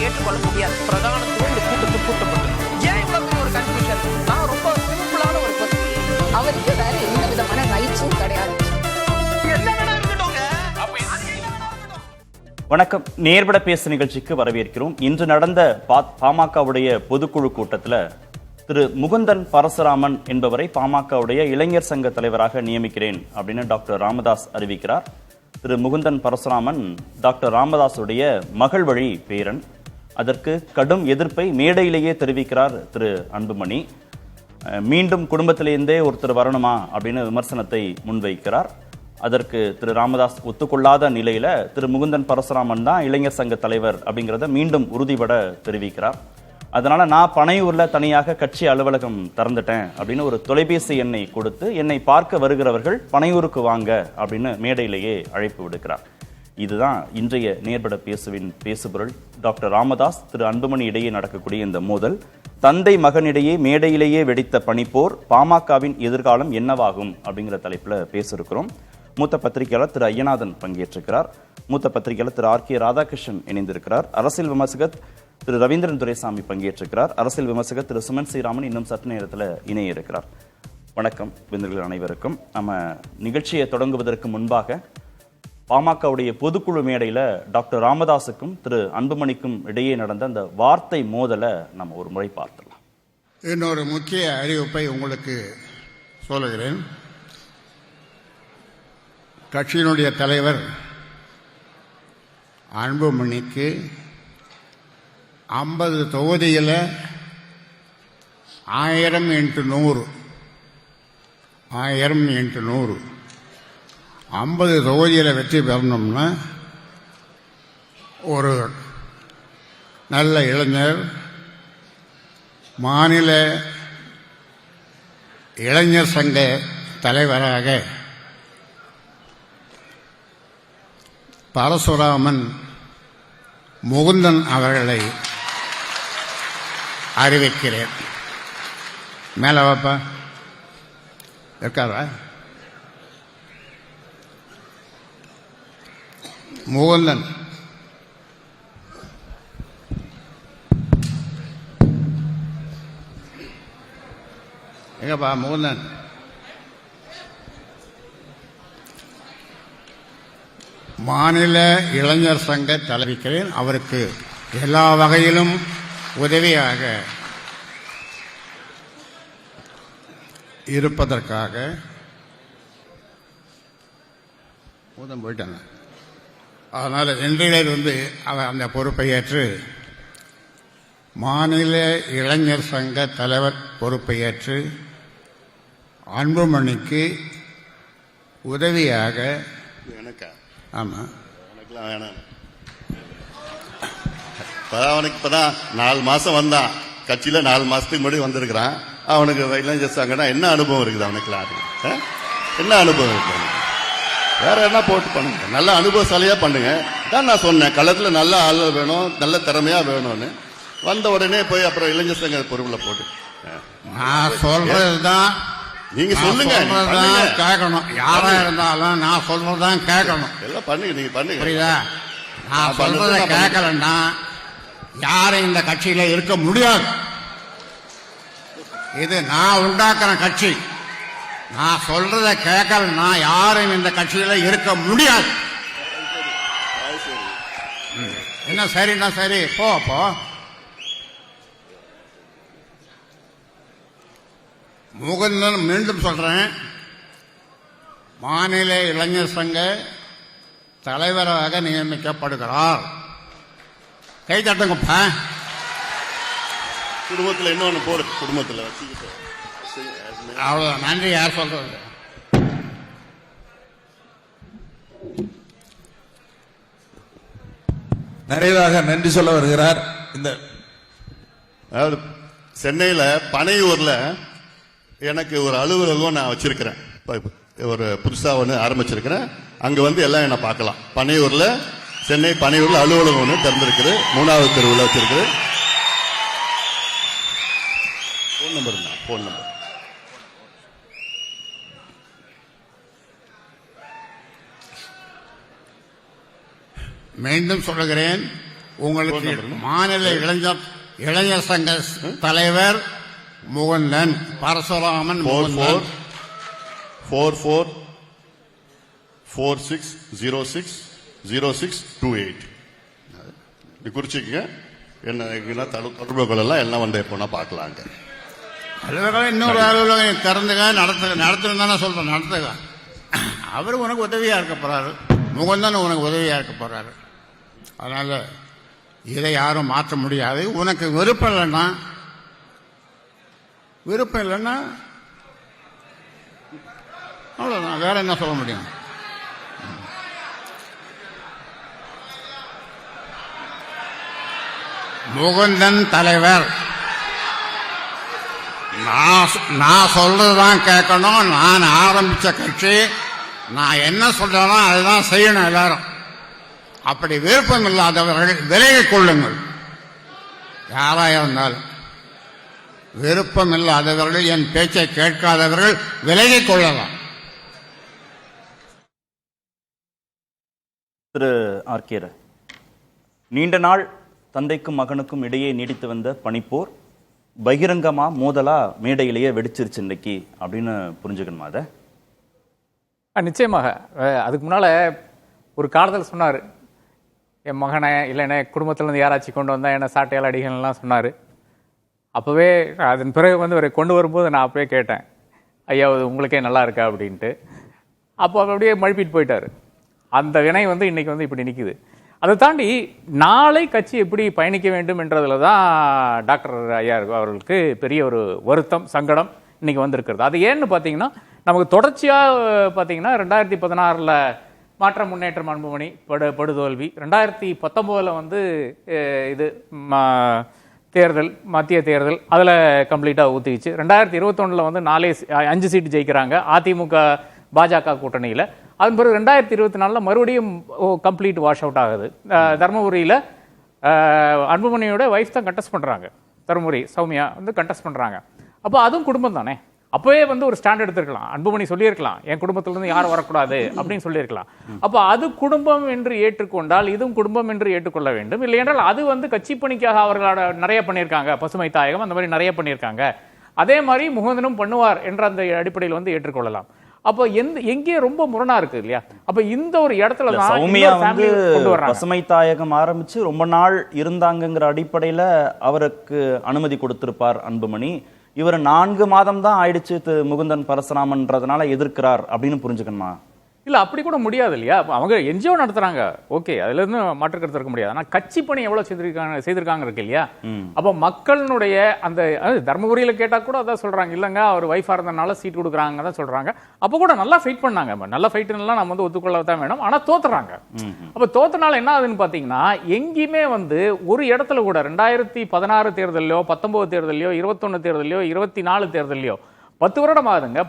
ஏற்றுக்கொள்ள முடியாது. பிரதானத்துவம் இந்த கூட்டத்தில் கூட்டப்பட்டது. ஏன் இவ்வளவு ஒரு கன்ஃபியூஷன்? நான் ரொம்ப சிம்பிளான ஒரு பர்சன். அவருக்கு வேற எந்த விதமான ரைட்ஸும் கிடையாது. வணக்கம். நேர்பட பேசு நிகழ்ச்சிக்கு வரவேற்கிறோம். இன்று நடந்த பாமகவுடைய பொதுக்குழு கூட்டத்தில் திரு முகுந்தன் பரசுராமன் என்பவரை பாமகவுடைய இளைஞர் சங்க தலைவராக நியமிக்கிறேன் அப்படின்னு டாக்டர் ராமதாஸ் அறிவிக்கிறார். திரு முகுந்தன் பரசுராமன் டாக்டர் ராமதாஸுடைய மகள் வழி பேரன். அதற்கு கடும் எதிர்ப்பை மேடையிலேயே தெரிவிக்கிறார் திரு அன்புமணி. மீண்டும் குடும்பத்திலேருந்தே ஒருத்தர் வரணுமா அப்படின்னு விமர்சனத்தை முன்வைக்கிறார். அதற்கு திரு ராமதாஸ் ஒத்துக்கொள்ளாத நிலையில திரு முகுந்தன் பரசுராமன் தான் இளைஞர் சங்க தலைவர் அப்படிங்கிறத மீண்டும் உறுதிபட தெரிவிக்கிறார். அதனால நான் பனையூர்ல தனியாக கட்சி அலுவலகம் திறந்துட்டேன் அப்படின்னு ஒரு தொலைபேசி எண்ணை கொடுத்து என்னை பார்க்க வருகிறவர்கள் பனையூருக்கு வாங்க அப்படின்னு மேடையிலேயே அழைப்பு விடுக்கிறார். இதுதான் இன்றைய நேர்பட பேசுவின் பேசுபொருள். டாக்டர் ராமதாஸ் திரு அன்புமணி இடையே நடக்கக்கூடிய இந்த மோதல், தந்தை மகனிடையே மேடையிலேயே வெடித்த பனிப்போர், பாமகவின் எதிர்காலம் என்னவாகும் அப்படிங்கிற தலைப்புல பேசியிருக்கிறோம். மூத்த பத்திரிகையாளர் திரு ஐயநாதன் பங்கேற்றிருக்கிறார். மூத்த பத்திரிகையாளர் திரு ஆர் கே ராதாகிருஷ்ணன் இணைந்திருக்கிறார். அரசியல் விமர்சகர் திரு ரவீந்திரன் துரைசாமி பங்கேற்றிருக்கிறார். அரசியல் விமர்சகர் திரு சுமன் ஸ்ரீராமன் இன்னும் சற்று நேரத்தில் இணைய இருக்கிறார். வணக்கம் விருந்தினர்கள் அனைவருக்கும். நம்ம நிகழ்ச்சியை தொடங்குவதற்கு முன்பாக பாமகவுடைய பொதுக்குழு மேடையில் டாக்டர் ராமதாஸுக்கும் திரு அன்புமணிக்கும் இடையே நடந்த அந்த வார்த்தை மோதலை நம்ம ஒரு முறை பார்த்துடலாம். இன்னொரு முக்கிய அறிவிப்பை உங்களுக்கு சொல்லுகிறேன். கட்சியினுடைய தலைவர் அன்புமணிக்கு 50 தொகுதியில் 1000 x 100 50 தொகுதியில் வெற்றி பெறணும்னா ஒரு நல்ல இளைஞர் மாநில இளைஞர் சங்க தலைவராக பரசுராமன் முகுந்தன் அவர்களை அறிவிக்கிறேன். மேல வாப்பா இருக்காரா? முகுந்தன் எங்கப்பா? முகுந்தன் மாநில இளைஞர் சங்க தலைவிக்கிறேன். அவருக்கு எல்லா வகையிலும் உதவியாக இருப்பதற்காக போயிட்டாங்க. அதனால் இன்றையிலிருந்து அவர் அந்த பொறுப்பை ஏற்று மாநில இளைஞர் சங்க தலைவர் பொறுப்பை ஏற்று அன்புமணிக்கு உதவியாக எனக்கா? ஆமாம், எனக்குலாம் வேணாம். அவனுக்கு இப்பதான் 4 மாசம் வந்தான். கட்சியில 4 மாசத்துக்கு முன்னாடி வந்திருக்கிறான். அவனுக்கு இளைஞர் சங்கம்னா என்ன அனுபவம் இருக்குது அவனுக்குலாம்? என்ன அனுபவம் இருக்கு? வேற என்ன போட்டு பண்ணுங்க, நல்ல அனுபவசாலியா பண்ணுங்க. தான் நான் சொன்னேன், களத்துல நல்ல ஆள் வேணும், நல்ல திறமையா வேணும்னு. வந்த உடனே போய் அப்புறம் இளைஞர் சங்க பொறுப்புல போட்டு நான் சொல்றதுதான் நீங்க சொல்லுங்க, கேட்கணும். யாரா இருந்தாலும் நான் சொல்றதுதான் கேட்கணும். எல்லாம் பண்ணுங்க, நீங்க பண்ணுங்க. புரியுதா? நான் சொல்றதை கேட்கலன்னா யாரும் இந்த கட்சியில இருக்க முடியாது. இது நான் உண்டாக்குற கட்சி. நான் சொல்றதை கேட்கலன்னா யாரும் இந்த கட்சியில இருக்க முடியாது. என்ன சரின்னா சரி, போ. முகுந்தன் மீண்டும் சொல்றேன், மாநில இளைஞர் சங்க தலைவராக நியமிக்கப்படுகிறார். கை தட்டுங்கப்பா. குடும்பத்தில் இன்னொன்னு போடு, குடும்பத்தில் அவ்வளவு. நன்றி. யார் சொல்றது? நிறைவாக நன்றி சொல்ல வருகிறார். இந்த அதாவது சென்னையில பனையூர்ல எனக்கு ஒரு அலுவலகம் நான் வச்சிருக்கிறேன். ஒரு புதுசா ஒன்று ஆரம்பிச்சிருக்கிறேன். அங்க வந்து எல்லாம் என்ன பார்க்கலாம். பனையூர்ல, சென்னை பனையூர்ல அலுவலகம் ஒன்று திறந்திருக்குது. 3வது தெருவில் வச்சிருக்குது. போன் நம்பர் மீண்டும் சொல்லுகிறேன், உங்களுக்கு மாநில இளைஞர் சங்க தலைவர் முகுந்தன் பரசுராமன் முகுந்தன் 4446060628 குறிச்சிக்க என்ன தொடர்புகள் எல்லாம் வந்து எப்போனா பார்க்கலாங்க. அலுவலகம் இன்னொரு அலுவலகம் திறந்துங்க நடத்துன்னு தானே சொல்றேன். நடத்துங்க. அவர் உனக்கு உதவியா இருக்க போறாரு, முகுந்தன் உனக்கு உதவியா இருக்க போறாரு. அதனால இதை யாரும் மாற்ற முடியாது. உனக்கு விருப்பம் இல்லைன்னா அவ்வளவுதான், வேற என்ன சொல்ல முடியும்? முகுந்தன் தலைவர், நான் சொல்றதுதான் கேட்கணும். நான் ஆரம்பிச்ச கட்சி, நான் என்ன சொல்றேனோ அதுதான் செய்யணும் எல்லாரும். அப்படி விருப்பம் இல்லாதவர்கள் விலகிக் கொள்ளுங்கள். யாராக இருந்தாலும் விருப்பம் இல்லாதவர்கள், என் பேச்சை கேட்காதவர்கள் விலகிக் கொள்ளலாம். திரு ஆர்கே, நீண்ட நாள் தந்தைக்கும் மகனுக்கும் இடையே நீடித்து வந்த பனிப்போர் பகிரங்கமா மோதலா மேடையிலேயே வெடிச்சிருச்சு இன்னைக்கு அப்படின்னு புரிஞ்சுக்கணுமா அதை? நிச்சயமாக. அதுக்கு முன்னால ஒரு காலத்தில் சொன்னார், என் மகனை இல்லைன்னா குடும்பத்திலேருந்து யாராச்சும் கொண்டு வந்தா என்ன சாட்டையால் அடிகள்லாம் சொன்னார். அப்போவே அதன் பிறகு வந்து அவரை கொண்டு வரும்போது நான் அப்பவே கேட்டேன், ஐயா உங்களுக்கே நல்லா இருக்கா அப்படின்ட்டு. அப்போ அப்படியே மழுப்பிட்டு போயிட்டார். அந்த வினை வந்து இன்னைக்கு வந்து இப்படி நிற்குது. அதை தாண்டி நாளை கட்சி எப்படி பயணிக்க வேண்டும் என்றதில் தான் டாக்டர் ஐயா அவர்களுக்கு பெரிய ஒரு வருத்தம், சங்கடம் இன்னைக்கு வந்திருக்கிறது. அது ஏன்னு பார்த்தீங்கன்னா, நமக்கு தொடர்ச்சியாக பார்த்தீங்கன்னா 2016 மாற்றம் முன்னேற்றம் அன்புமணி படுதோல்வி, 2019 வந்து இது தேர்தல், மத்திய தேர்தல், அதில் கம்ப்ளீட்டாக ஊற்றிச்சு. 2021 வந்து 5 சீட்டு ஜெயிக்கிறாங்க அதிமுக பாஜக கூட்டணியில். அதன் பிறகு 2024 மறுபடியும் கம்ப்ளீட் வாஷ் அவுட் ஆகுது. தருமபுரியில் அன்புமணியோட வைஃப் தான் கண்டெஸ்ட் பண்ணுறாங்க, தருமபுரி சௌமியா வந்து கண்டெஸ்ட் பண்ணுறாங்க. அப்போ அதுவும் குடும்பம் தானே. அப்போவே வந்து ஒரு ஸ்டாண்ட் எடுத்திருக்கலாம், அன்புமணி சொல்லியிருக்கலாம் என் குடும்பத்திலிருந்து யாரும் வரக்கூடாது அப்படின்னு சொல்லியிருக்கலாம். அப்போ அது குடும்பம் என்று ஏற்றுக்கொண்டால் இதுவும் குடும்பம் என்று ஏற்றுக்கொள்ள வேண்டும். இல்லை என்றால் அது வந்து கட்சி பணிக்காக அவர்களோட நிறைய பண்ணியிருக்காங்க, பசுமை தாயகம் அந்த மாதிரி நிறைய பண்ணியிருக்காங்க, அதே மாதிரி முகுந்தனும் பண்ணுவார் என்ற அந்த அடிப்படையில் வந்து ஏற்றுக்கொள்ளலாம். அப்போ எங்கே ரொம்ப முரணா இருக்கு இல்லையா? அப்ப இந்த ஒரு இடத்துல சௌமியா வந்து பசுமை தாயகம் ஆரம்பிச்சு ரொம்ப நாள் இருந்தாங்கிற அடிப்படையில அவருக்கு அனுமதி கொடுத்திருப்பார் அன்புமணி. இவர் 4 மாதம் தான் ஆயிடுச்சு முகுந்தன் பரசுராமன்றதுனால எதிர்க்கிறார் அப்படின்னு புரிஞ்சுக்கணுமா? இல்ல அப்படி கூட முடியாது இல்லையா? அவங்க என்ஜிஓ நடத்துறாங்க, ஓகே, அதுல இருந்து மாற்று கருத்து இருக்க முடியாது. ஆனா கட்சி பணி எவ்வளவு செய்திருக்காங்க இருக்கு இல்லையா? அப்ப மக்களுடைய அந்த தர்மபுரியில கேட்டா கூட அதான் சொல்றாங்க, இல்லங்க அவர் வைஃபா இருந்தனால சீட் கொடுக்குறாங்க தான் சொல்றாங்க. அப்ப கூட நல்லா ஃபைட் பண்ணாங்க, நல்ல ஃபைட்லாம் நம்ம வந்து ஒத்துக்கொள்ளத்தான் வேணும். ஆனா தோத்துறாங்க. அப்ப தோத்தனால என்ன ஆகுதுன்னு பாத்தீங்கன்னா, எங்கேயுமே வந்து ஒரு இடத்துல கூட 2016 தேர்தலையோ 19 தேர்தலையோ 21 தேர்தலையோ 24 தேர்தலையோ 10 வருடம் ஆகுதுங்க.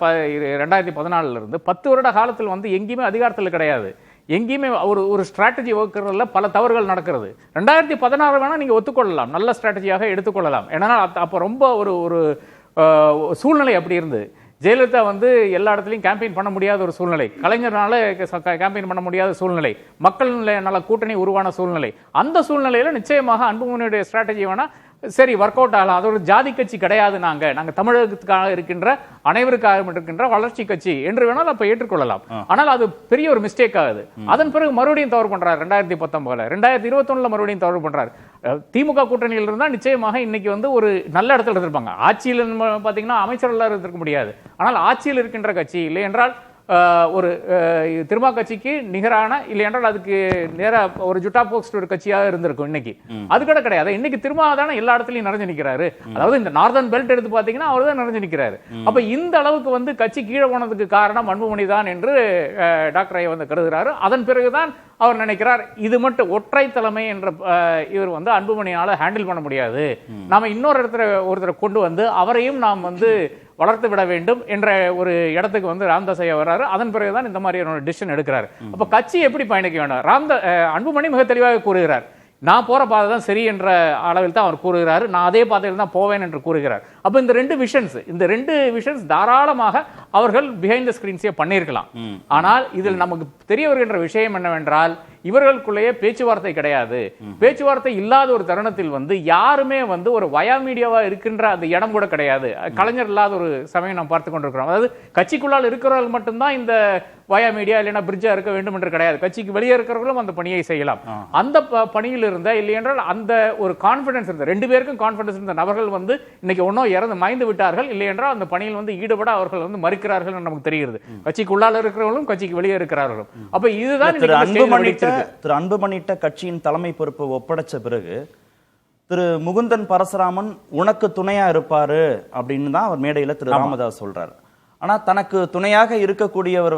2014 இருந்து 10 வருட காலத்தில் வந்து எங்கேயுமே அதிகாரத்தில் கிடையாது. எங்கேயுமே ஒரு ஸ்ட்ராட்டஜி வகுக்கிறதுல பல தவறுகள் நடக்கிறது. 2016 வேணா நீங்க ஒத்துக்கொள்ளலாம், நல்ல ஸ்ட்ராட்டஜியாக எடுத்துக்கொள்ளலாம். ஏன்னா அப்போ ரொம்ப ஒரு சூழ்நிலை அப்படி இருந்து, ஜெயலலிதா வந்து எல்லா இடத்துலையும் கேம்பெயின் பண்ண முடியாத ஒரு சூழ்நிலை, கலைஞர்னால கேம்பெயின் பண்ண முடியாத சூழ்நிலை, மக்கள் நல கூட்டணி உருவான சூழ்நிலை. அந்த சூழ்நிலையில நிச்சயமாக அன்புமணியுடைய ஸ்ட்ராட்டஜி வேணா சரி ஒர்க் அவுட் ஆகலாம். அது ஒரு ஜாதி கட்சி கிடையாது, நாங்க தமிழகத்துக்காக இருக்கின்ற அனைவருக்காக இருக்கின்ற வளர்ச்சி கட்சி என்று வேணாலும் அப்ப ஏற்றுக்கொள்ளலாம். ஆனால் அது பெரிய ஒரு மிஸ்டேக் ஆகுது. அதன் பிறகு மறுபடியும் தவறு பண்றாரு. 2019 2021 மறுபடியும் தவறு பண்றாரு. திமுக கூட்டணியில் இருந்தா நிச்சயமாக இன்னைக்கு வந்து ஒரு நல்ல இடத்துல இருந்திருப்பாங்க. ஆட்சியில் பாத்தீங்கன்னா அமைச்சர்கள் இருந்திருக்க முடியாது. ஆனால் ஆட்சியில் இருக்கின்ற கட்சி இல்லை என்றால் ஒரு திருமா கட்சிக்கு நிகரான, இல்லை என்றால் அதுக்கு நேராக ஒரு ஜுட்டா போக்ஸ்ட் ஒரு கட்சியாக இருந்திருக்கும். இன்னைக்கு அது கூட கிடையாது. இன்னைக்கு திருமா தானே எல்லா இடத்துலையும் நிறைஞ்சு நிற்கிறாரு. அதாவது இந்த நார்தன் பெல்ட் எடுத்து பார்த்தீங்கன்னா அவர் தான் நிறைஞ்சு நிற்கிறாரு. அப்ப இந்த அளவுக்கு வந்து கட்சி கீழே போனதுக்கு காரணம் அன்புமணி தான் என்று டாக்டர் ஐயா வந்து கருதுகிறாரு. அதன் பிறகுதான் அவர் நினைக்கிறார் இது மட்டும் ஒற்றை தலைமை என்ற இவர் வந்து அன்புமணியால ஹேண்டில் பண்ண முடியாது, நாம இன்னொரு ஒருத்தரை கொண்டு வந்து அவரையும் நாம் வந்து வளர்த்து விட வேண்டும் என்ற ஒரு இடத்துக்கு வந்து ராமதாஸ் ஐயா வர்றாரு. அதன் பிறகுதான் இந்த மாதிரியான டிசிஷன் எடுக்கிறாரு. அப்ப கட்சி எப்படி பயணிக்க வேண்டும்? அன்புமணி மிக தெளிவாக கூறுகிறார், நான் போற பாதை தான் சரி என்ற அளவில் தான் அவர் கூறுகிறார். நான் அதே பாதையில் தான் போவேன் என்று கூறுகிறார். அப்ப இந்த ரெண்டு விஷன்ஸ் தாராளமாக அவர்கள் பிஹைண்ட் த ஸ்கிரீன்ஸே பண்ணியிருக்கலாம். ஆனால் இதில் நமக்கு தெரிய வருகின்ற விஷயம் என்னவென்றால் இவர்களுக்குள்ளேயே பேச்சுவார்த்தை கிடையாது. பேச்சுவார்த்தை இல்லாத ஒரு தருணத்தில் யாருமே ஒரு வயா மீடியாவா இருக்கின்ற அந்த இடம் கூட கிடையாது. கலைஞர் இல்லாத ஒரு சமயம் நாம் பார்த்து கொண்டிருக்கிறோம். அதாவது கட்சிக்குள்ளால் இருக்கிறவர்கள் மட்டும்தான் இந்த வயா மீடியா இல்லைன்னா பிரிட்ஜா இருக்க வேண்டும் என்று கிடையாது. கட்சிக்கு வெளியே இருக்கிறவர்களும் அந்த பணியை செய்யலாம். அந்த பணியில் இருந்த இல்லை என்றால் அந்த ஒரு கான்பிடன்ஸ் இருந்த 2 பேருக்கும் கான்பிடன்ஸ் இருந்த நபர்கள் இன்னைக்கு ஒன்னும் இறந்து மாய்ந்து விட்டார்கள். இல்லை என்றால் அந்த பணியில் ஈடுபட அவர்கள் மறுக்கிறார்கள் நமக்கு தெரிகிறது. கட்சிக்குள்ளால் இருக்கிறவர்களும் கட்சிக்கு வெளியே இருக்கிறார்களும். அப்ப இதுதான் திரு அன்புமணிட்ட கட்சியின் தலைமை பொறுப்பு ஒப்படைச்ச பிறகு திரு முகுந்தன் பரசுராமன் உனக்கு துணையா இருப்பாரு அப்படின்னு தான் அவர் மேடையில திரு ராமதாஸ் சொல்றாரு. ஆனா தனக்கு துணையாக இருக்கக்கூடியவர்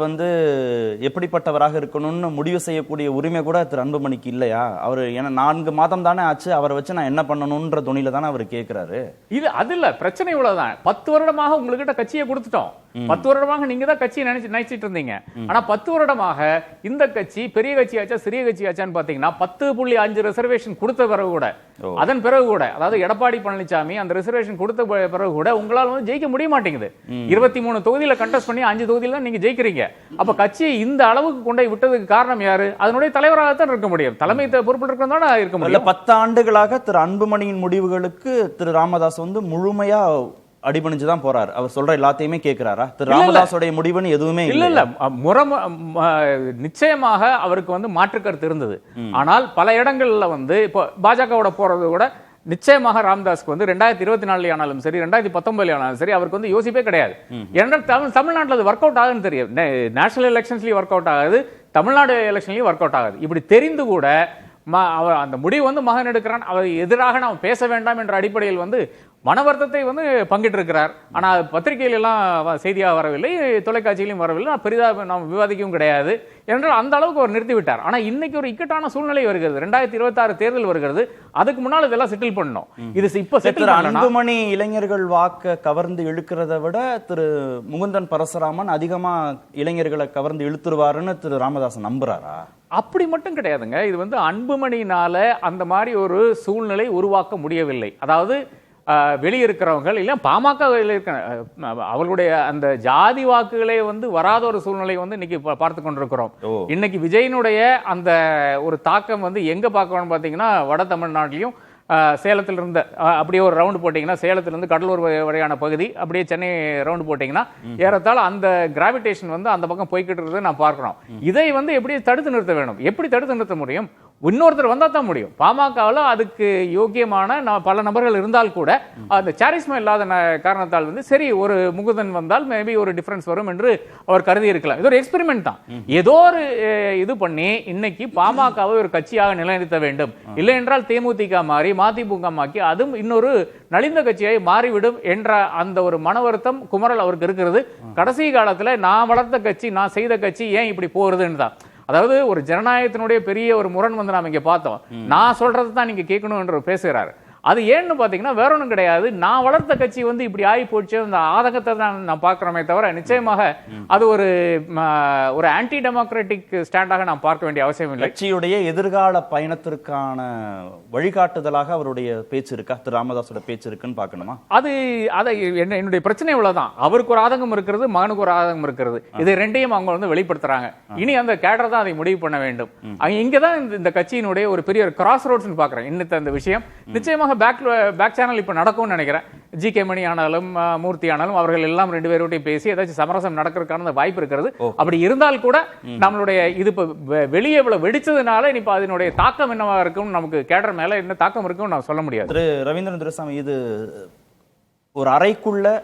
எப்படிப்பட்டவராக இருக்கணும்னு முடிவு செய்யக்கூடிய உரிமை கூட திரு அன்புமணிக்கு இல்லையா? அவர் 4 மாதம் தானே ஆச்சு, அவரை வச்சு நான் என்ன பண்ணணும்ன்ற துணியில தானே அவர் கேட்கிறாரு. இது அது இல்ல பிரச்சனை. இவ்வளவுதான். 10 வருடமாக உங்ககிட்ட கட்சியை கொடுத்துட்டோம். 10 வருடமாக நீங்க தான் கட்சியை நினைச்சிட்டு இருந்தீங்க. ஆனா 10 வருடமாக இந்த கட்சி பெரிய கட்சியாச்சா சிறிய கட்சியாச்சான்னு பாத்தீங்கன்னா 10.5 ரிசர்வேஷன் கொடுத்த பிறகு கூட, அதன் பிறகு கூட, அதாவது எடப்பாடி பழனிசாமி அந்த ரிசர்வேஷன் கொடுத்த பிறகு கூட உங்களால் ஜெயிக்க முடிய மாட்டேங்குது. 23 தொகுதியில கண்டெஸ்ட் பண்ணி 5 தொகுதியில தான் நீங்க ஜெயிக்கிறீங்க. அப்ப கட்சியை இந்த அளவுக்கு கொண்டு விட்டதுக்கு காரணம் யாரு? அதனுடைய தலைவராகத்தான் இருக்க முடியும். தலைமை பொறுப்பில் இருக்கிறதா இருக்க முடியும். 10 ஆண்டுகளாக திரு அன்புமணியின் முடிவுகளுக்கு திரு ராமதாஸ் முழுமையா அடிபணிஞ்சுதான் போறாரு. அவர் சொல்ற எல்லாத்தையுமே கேட்கிறாரா? திரு ராமதாஸோட முடிவுன்னு எதுவுமே இல்ல. நிச்சயமாக அவருக்கு மாற்று கருத்து இருந்தது. ஆனால் பல இடங்கள்ல இப்போ பாஜகவோட போறது கூட நிச்சயமாக ராமதாஸ்க்கு 2024 ஆனாலும் சரி 2019 ஆனாலும் சரி அவருக்கு யோசிப்பே கிடையாது. ஏன்னா தமிழ்நாட்டில் அது ஒர்க் அவுட் ஆகுதுன்னு தெரியும். நேஷனல் எலெக்ஷன்ஸ்லயும் ஒர்க் அவுட் ஆகுது, தமிழ்நாடு எலெக்ஷன்லயும் ஒர்க் அவுட் ஆகுது. இப்படி தெரிந்து கூட அவர் அந்த முடிவு மகன் எடுக்கிறான், அவர் எதிராக நாம் பேச வேண்டாம் என்ற அடிப்படையில் மன வருத்தத்தை பங்கிட்டு இருக்கிறார். ஆனால் பத்திரிகையில எல்லாம் செய்தியாக வரவில்லை, தொலைக்காட்சியிலும் வரவில்லை, பெரிதாக நாம் விவாதிக்கவும் கிடையாது என்றால் அந்த அளவுக்கு அவர் நிறுத்திவிட்டார். ஆனால் இன்னைக்கு ஒரு இக்கட்டான சூழ்நிலை வருகிறது. 2026 தேர்தல் வருகிறது. அதுக்கு முன்னால் இதெல்லாம் செட்டில் பண்ணணும். இது இப்ப செட்டில் அன்புமணி இளைஞர்கள் வாக்க கவர்ந்து இழுக்கிறத விட திரு முகுந்தன் பரசுராமன் அதிகமா இளைஞர்களை கவர்ந்து இழுத்துருவாருன்னு திரு ராமதாஸ் நம்புறாரா? அப்படி மட்டும் கிடையாதுங்க. இது அன்புமணினால அந்த மாதிரி ஒரு சூழ்நிலை உருவாக்க முடியவில்லை. அதாவது வெளியிருக்கிறவங்க இல்ல பாமக அவர்களுடைய அந்த ஜாதி வாக்குகளே வராத ஒரு சூழ்நிலை இன்னைக்கு பார்த்து கொண்டிருக்கிறோம். இன்னைக்கு விஜயனுடைய அந்த ஒரு தாக்கம் எங்க பார்க்கணும்னு பாத்தீங்கன்னா வட தமிழ்நாட்டிலையும் சேலத்தில் இருந்த அப்படியே ஒரு ரவுண்டு போட்டீங்கன்னா சேலத்திலிருந்து கடலூர் வரையான பகுதி அப்படியே சென்னை ரவுண்டு போட்டீங்கன்னா ஏறத்தாழ அந்த கிராவிடேஷன் அந்த பக்கம் போய்கிட்டு இருக்கிறது நான் பார்க்கிறோம். இதை எப்படி தடுத்து நிறுத்த வேணும்? எப்படி தடுத்து நிறுத்த முடியும்? இன்னொருத்தர் வந்தா தான் முடியும். பாமகவில் அதுக்கு யோக்கியமான பல நபர்கள் இருந்தால் கூட அந்த சாரிஸ்மா இல்லாத காரணத்தால் சரி ஒரு முகுந்தன் வந்தால் மேபி ஒரு டிஃபரன்ஸ் வரும் என்று அவர் கருதி இருக்கலாம். இது ஒரு எக்ஸ்பெரிமெண்ட் தான். ஏதோ ஒரு இது பண்ணி இன்னைக்கு பாமகவை ஒரு கட்சியாக நிலைநிறுத்த வேண்டும். இல்லை என்றால் தேமுதிக மாறி மதிமுக மாக்கி அதுவும் இன்னொரு நலிந்த கட்சியாய் மாறிவிடும் என்ற அந்த ஒரு மன வருத்தம் குமரல் அவருக்கு இருக்கிறது. கடைசி காலத்துல நான் வளர்த்த கட்சி நான் செய்த கட்சி ஏன் இப்படி போறதுன்னு தான். அதாவது ஒரு ஜனநாயகத்தினுடைய பெரிய ஒரு முரண் நாம இங்க பார்த்தோம். நான் சொல்றது தான் நீங்க கேட்கணும் என்று பேசுகிறாரு. அது ஏன்னு பாத்தீங்கன்னா வேற ஒன்றும் கிடையாது. நான் வளர்த்த கட்சி இப்படி ஆகி போச்சு அந்த ஆதங்கத்தை தான் நான் பார்க்கிறோமே தவிர நிச்சயமாக அது ஒரு ஆன்டி டெமோக்ராட்டிக் ஸ்டாண்டாக நான் பார்க்க வேண்டிய அவசியம் இல்லை. கட்சியுடைய எதிர்கால பயணத்திற்கான வழிகாட்டுதலாக அவருடைய பேச்சு இருக்கா? திரு ராமதாஸோட பேச்சு இருக்குன்னு பார்க்கணுமா? அதை என்னுடைய பிரச்சனை இவ்வளவுதான். அவருக்கு ஒரு ஆதங்கம் இருக்கிறது, மகனுக்கு ஒரு ஆதங்கம் இருக்கிறது. இதை ரெண்டையும் அவங்க வெளிப்படுத்துறாங்க. இனி அந்த கேடர் தான் அதை முடிவு பண்ண வேண்டும். இங்கதான் இந்த கட்சியினுடைய ஒரு பெரிய ஒரு கிராஸ் ரோட்ஸ் பார்க்கிறேன். இன்னத்த அந்த விஷயம் நிச்சயமாக பேக் சேனல் இப்ப நடக்கும்னு நினைக்கிறேன். ஜி.கே. மணி ஆனாலும் மூர்த்தி ஆனாலும் அவர்கள் எல்லாம் 2 பேரோடையும் பேசி ஏதாச்சும் சமரசம் நடக்கிறதுக்கான வாய்ப்பு இருக்கிறது. அப்படி இருந்தால் கூட நம்மளுடைய இது வெளியே இவ்வளவு வெடிச்சதுனால இப்ப அதனுடைய தாக்கம் என்னவா இருக்கும், நமக்கு கேடர் மேல என்ன தாக்கம் இருக்கும் நான் சொல்ல முடியாது. திரு ரவீந்திரன் துரைசாமி, இது ஒரு அறைக்குள்ள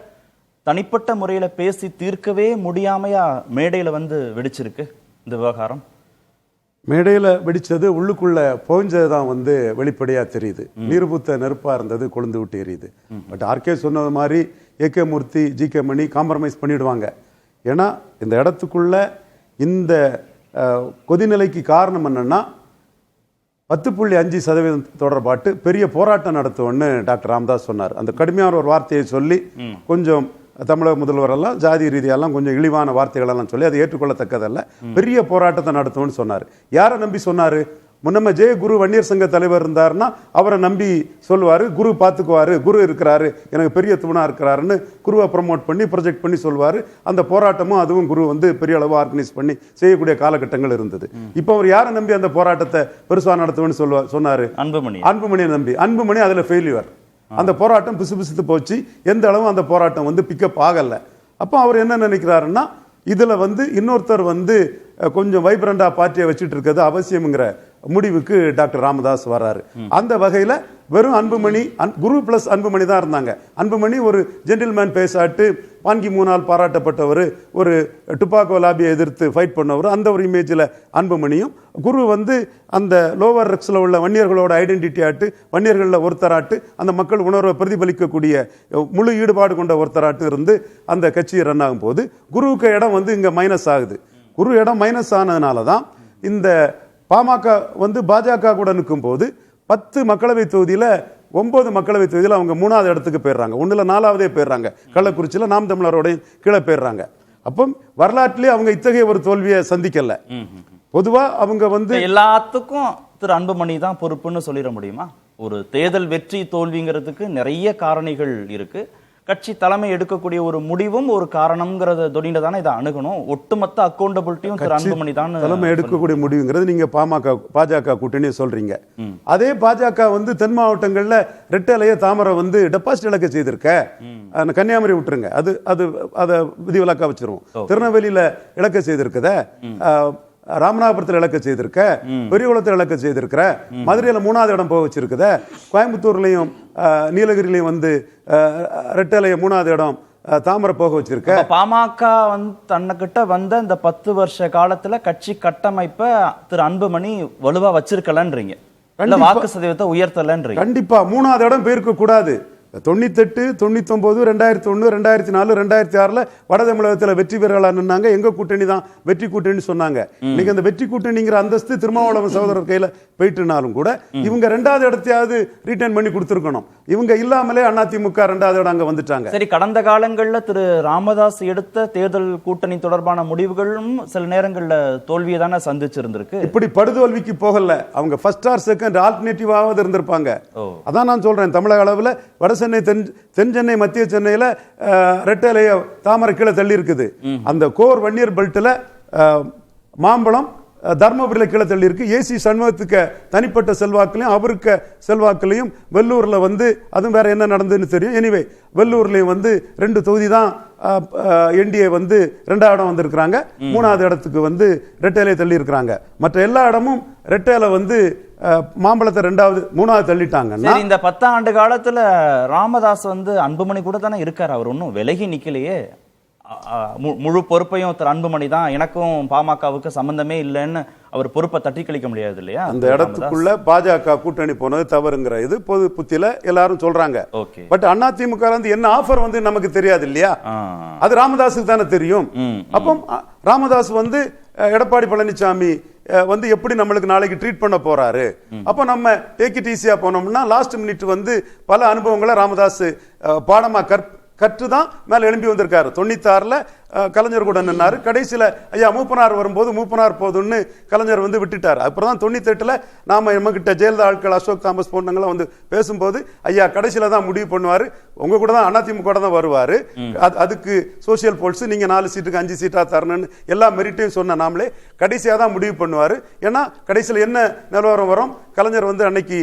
தனிப்பட்ட முறையில பேசி தீர்க்கவே முடியாமையா மேடையில வெடிச்சிருக்கு இந்த விவகாரம்? மேடையில் வெடிச்சது உள்ளுக்குள்ள புகஞ்சது தான் வெளிப்படையா தெரியுது. நீர்புத்த நெருப்பா இருந்தது கொழுந்து விட்டு எரியுது. பட் ஆர்கே சொன்னது மாதிரி ஏ.கே. மூர்த்தி, ஜி.கே. மணி காம்ப்ரமைஸ் பண்ணிடுவாங்க. ஏன்னா இந்த இடத்துக்குள்ள இந்த கொதிநிலைக்கு காரணம் என்னன்னா 10.5% தொடர்பாட்டு பெரிய போராட்டம் நடத்துவோன்னு டாக்டர் ராமதாஸ் சொன்னார். அந்த கடுமையான ஒரு வார்த்தையை சொல்லி கொஞ்சம் தமிழக முதல்வர் எல்லாம் ஜாதி ரீதியெல்லாம் கொஞ்சம் இழிவான வார்த்தைகள் எல்லாம் சொல்லி அதை ஏற்றுக்கொள்ளத்தக்கதல்ல, பெரிய போராட்டத்தை நடத்தும்னு சொன்னார். யாரை நம்பி சொன்னாரு? நம்ம குரு வன்னியர் சங்க தலைவர் இருந்தாருன்னா அவரை நம்பி சொல்லுவாரு, குரு பார்த்துக்குவாரு, குரு இருக்கிறாரு, எனக்கு பெரிய தூணா இருக்கிறாருன்னு குருவை ப்ரமோட் பண்ணி ப்ரொஜெக்ட் பண்ணி சொல்வாரு. அந்த போராட்டமும் அதுவும் குரு வந்து பெரிய அளவு ஆர்கனைஸ் பண்ணி செய்யக்கூடிய காலகட்டங்கள் இருந்தது. இப்போ அவர் யாரை நம்பி அந்த போராட்டத்தை பெருசா நடத்துவேன்னு சொன்னாரு? அன்புமணியை நம்பி. அன்புமணி அதுல ஃபெயிலியர். அந்த போராட்டம் பிசுபிசுத்து போச்சு. எந்த அளவும் அந்த போராட்டம் வந்து பிக்கப் ஆகல. அப்போ அவர் என்ன நினைக்கிறாருன்னா, இதுல வந்து இன்னொருத்தர் வந்து கொஞ்சம் வைப்ரண்டா பார்ட்டியை வச்சுட்டு இருக்கிறது அவசியம்ங்கிற முடிவுக்கு டாக்டர் ராமதாஸ் வர்றாரு. அந்த வகையில வெறும் அன்புமணி, குரு பிளஸ் அன்புமணி தான் இருந்தாங்க. அன்புமணி ஒரு ஜென்டில்மேன் பேசாட்டு, பான்கி மூணால் பாராட்டப்பட்டவர், ஒரு டுபாக்கோ லாபியை எதிர்த்து ஃபைட் பண்ணவர். அந்த ஒரு இமேஜில் அன்புமணியும், குரு வந்து அந்த லோவர் ரெக்ஸில் உள்ள வன்னியர்களோட ஐடென்டிட்டி ஆட்டு, வன்னியர்களில் ஒருத்தராட்டு, அந்த மக்கள் உணர்வை பிரதிபலிக்கக்கூடிய முழு ஈடுபாடு கொண்ட ஒருத்தராட்டு இருந்து அந்த கட்சி ரன் ஆகும் போது குருவுக்கு இடம் வந்து இங்கே மைனஸ் ஆகுது. குரு இடம் மைனஸ் ஆனதுனால தான் இந்த பாமக வந்து பாஜக கூட நிற்கும் போது 10 மக்களவை தொகுதியில் 9 மக்களவை தொகுதியில் அவங்க 3வது இடத்துக்கு போயிடுறாங்க. 1ல் 4வதே போயிடுறாங்க. கள்ளக்குறிச்சியில் நாம் தமிழரோட கீழே போயிடுறாங்க. அப்போ வரலாற்றிலே அவங்க இத்தகைய ஒரு தோல்வியை சந்திக்கல. பொதுவா அவங்க வந்து எல்லாத்துக்கும் திரு அன்புமணி தான் பொறுப்புன்னு சொல்லிட முடியுமா? ஒரு தேர்தல் வெற்றி தோல்விங்கிறதுக்கு நிறைய காரணிகள் இருக்கு. கட்சி தலைமை எடுக்கக்கூடிய ஒரு முடிவும் ஒரு காரணம்ங்கிறத தொடிந்து தானே இதை அணுகணும். ஒட்டுமொத்த அக்கௌண்டபிலிட்டியும் திரு அன்புமணி தான் தலைமை எடுக்கக்கூடிய முடிவுங்கிறது நீங்க பாஜக கூட்டணி சொல்றீங்க. அதே பாஜக வந்து தென் மாவட்டங்கள்ல ரெட்டலைய தாமரை வந்து டெபாசிட் இழக்க செய்திருக்க. கன்னியாகுமரி விட்டுருங்க, அது அது அதை விதிவிலக்கா வச்சிருவோம். திருநெல்வேலியில இழக்க செய்திருக்கத, ராமநாதபுரத்தில் இலக்க செய்திருக்க, பெரியகுளத்தில் இலக்க செய்திருக்கிற, மதுரையில் 3வது இடம் போக வச்சிருக்குத, கோயம்புத்தூர்லையும் நீலகிரிலையும் வந்து ரெட்டலைய 3வது இடம் தாமரை போக வச்சிருக்க. பாமக வந்து தன்னைக்கிட்ட வந்த இந்த 10 வருஷ காலத்துல கட்சி கட்டமைப்பை திரு அன்புமணி வலுவா வச்சிருக்கலன்றீங்க, வாக்கு சதவீதத்தை உயர்த்தலன்றீங்க. கண்டிப்பா 3வது இடம் போயிருக்க கூடாது. 98, 99, 2001, 2004, 2006 வட தமிழகத்தில் வெற்றி பெறலாம் நின்னாங்க. எங்க கூட்டணி தான் வெற்றி கூட்டணி சொன்னாங்க. இன்னைக்கு அந்த வெற்றி கூட்டணிங்கிற அந்தஸ்து திருமாவளவன் சகோதரர் கையில போயிட்டுனாலும் கூட இவங்க 2வது இடத்தையாவது ரீட்டைன் பண்ணி கொடுத்துருக்கணும். இவங்க இல்லாமலே அதிமுக 2வது இடம் அங்க வந்துட்டாங்க. சரி, கடந்த காலங்களில் திரு ராமதாஸ் எடுத்த தேர்தல் கூட்டணி தொடர்பான முடிவுகளும் சில நேரங்களில் தோல்வியை தானே சந்திச்சிருந்திருக்கு. இப்படி படுதோல்விக்கு போகல. அவங்க ஃபர்ஸ்ட் ஆர் செகண்ட் ஆல்டர்னேட்டிவாவது இருந்திருப்பாங்க. அதான் நான் சொல்றேன், தமிழக அளவில் வட சென்னை, தென் சென்னை, மத்திய சென்னையில ரெட்டலைய தாமரை கீழே தள்ளி இருக்குது. அந்த கோர் வன்னியர் பெல்ட்ல மாம்பழம் தர்மபுரியில கீழே தள்ளி இருக்கு. ஏசி சண்முகத்துக்கு தனிப்பட்ட செல்வாக்குலையும் அவருக்கு செல்வாக்குலையும் வெள்ளூர்ல வந்து அதுவும் வேற என்ன நடந்ததுன்னு தெரியும். எனிவே வெள்ளூர்லயும் வந்து 2 தொகுதி தான் என்டிஏ வந்து 2வது இடம் வந்திருக்கிறாங்க. 3வது இடத்துக்கு வந்து ரெட்டையில தள்ளி இருக்கிறாங்க. மற்ற எல்லா இடமும் ரெட்டையில வந்து மாம்பழத்தை 2வது 3வது தள்ளிட்டாங்க. இந்த 10 ஆண்டு காலத்துல ராமதாஸ் வந்து அன்புமணி கூட தானே இருக்காரு. அவர் ஒன்னும் விலகி நிக்கலையே. முழு பொறுப்பையும் திரு அன்புமணி தான், எனக்கும் பாமகவுக்கு சம்பந்தமே இல்லைன்னு அவர் பொறுப்பை தட்டி கழிக்க முடியாது இல்லையா? அந்த இடத்துக்குள்ள பாஜக கூட்டணி போனது தவறுங்கிற இது பொது புத்தியில எல்லாரும் சொல்றாங்க. பட் அதிமுக வந்து என்ன ஆஃபர் வந்து நமக்கு தெரியாது இல்லையா? அது ராமதாஸுக்கு தானே தெரியும். அப்போ ராமதாஸ் வந்து எடப்பாடி பழனிசாமி வந்து எப்படி நம்மளுக்கு நாளைக்கு ட்ரீட் பண்ண போறாரு, அப்போ நம்ம டேக் இட் ஈஸியா போனோம்னா லாஸ்ட் மினிட் வந்து பல அனுபவங்களை ராமதாஸ் பாடமா கற்றுதான் மேல எழும்பி வந்திருக்காரு. 96ல கலைஞர் கூட நின்னாரு. கடைசியில ஐயா மூப்பனார் வரும்போது மூப்பனார் போதுன்னு கலைஞர் வந்து விட்டுட்டார். அப்புறம் தான் 98ல நாம நம்மகிட்ட ஜெயலலிதா ஆட்கள், அசோக் தாமஸ் போன்றவங்களாம் வந்து பேசும்போது ஐயா கடைசியில தான் முடிவு பண்ணுவாரு, உங்க கூட தான் அதிமுக கூட தான் வருவாரு, அதுக்கு சோசியல் போல்ஸ் நீங்க 4 சீட்டுக்கு 5 சீட்டா தரணும்னு எல்லா மெரிட்டையும் சொன்ன நாமளே கடைசியா தான் முடிவு பண்ணுவாரு. ஏன்னா கடைசியில என்ன நிலவரம் வரும், கலைஞர் வந்து அன்னைக்கு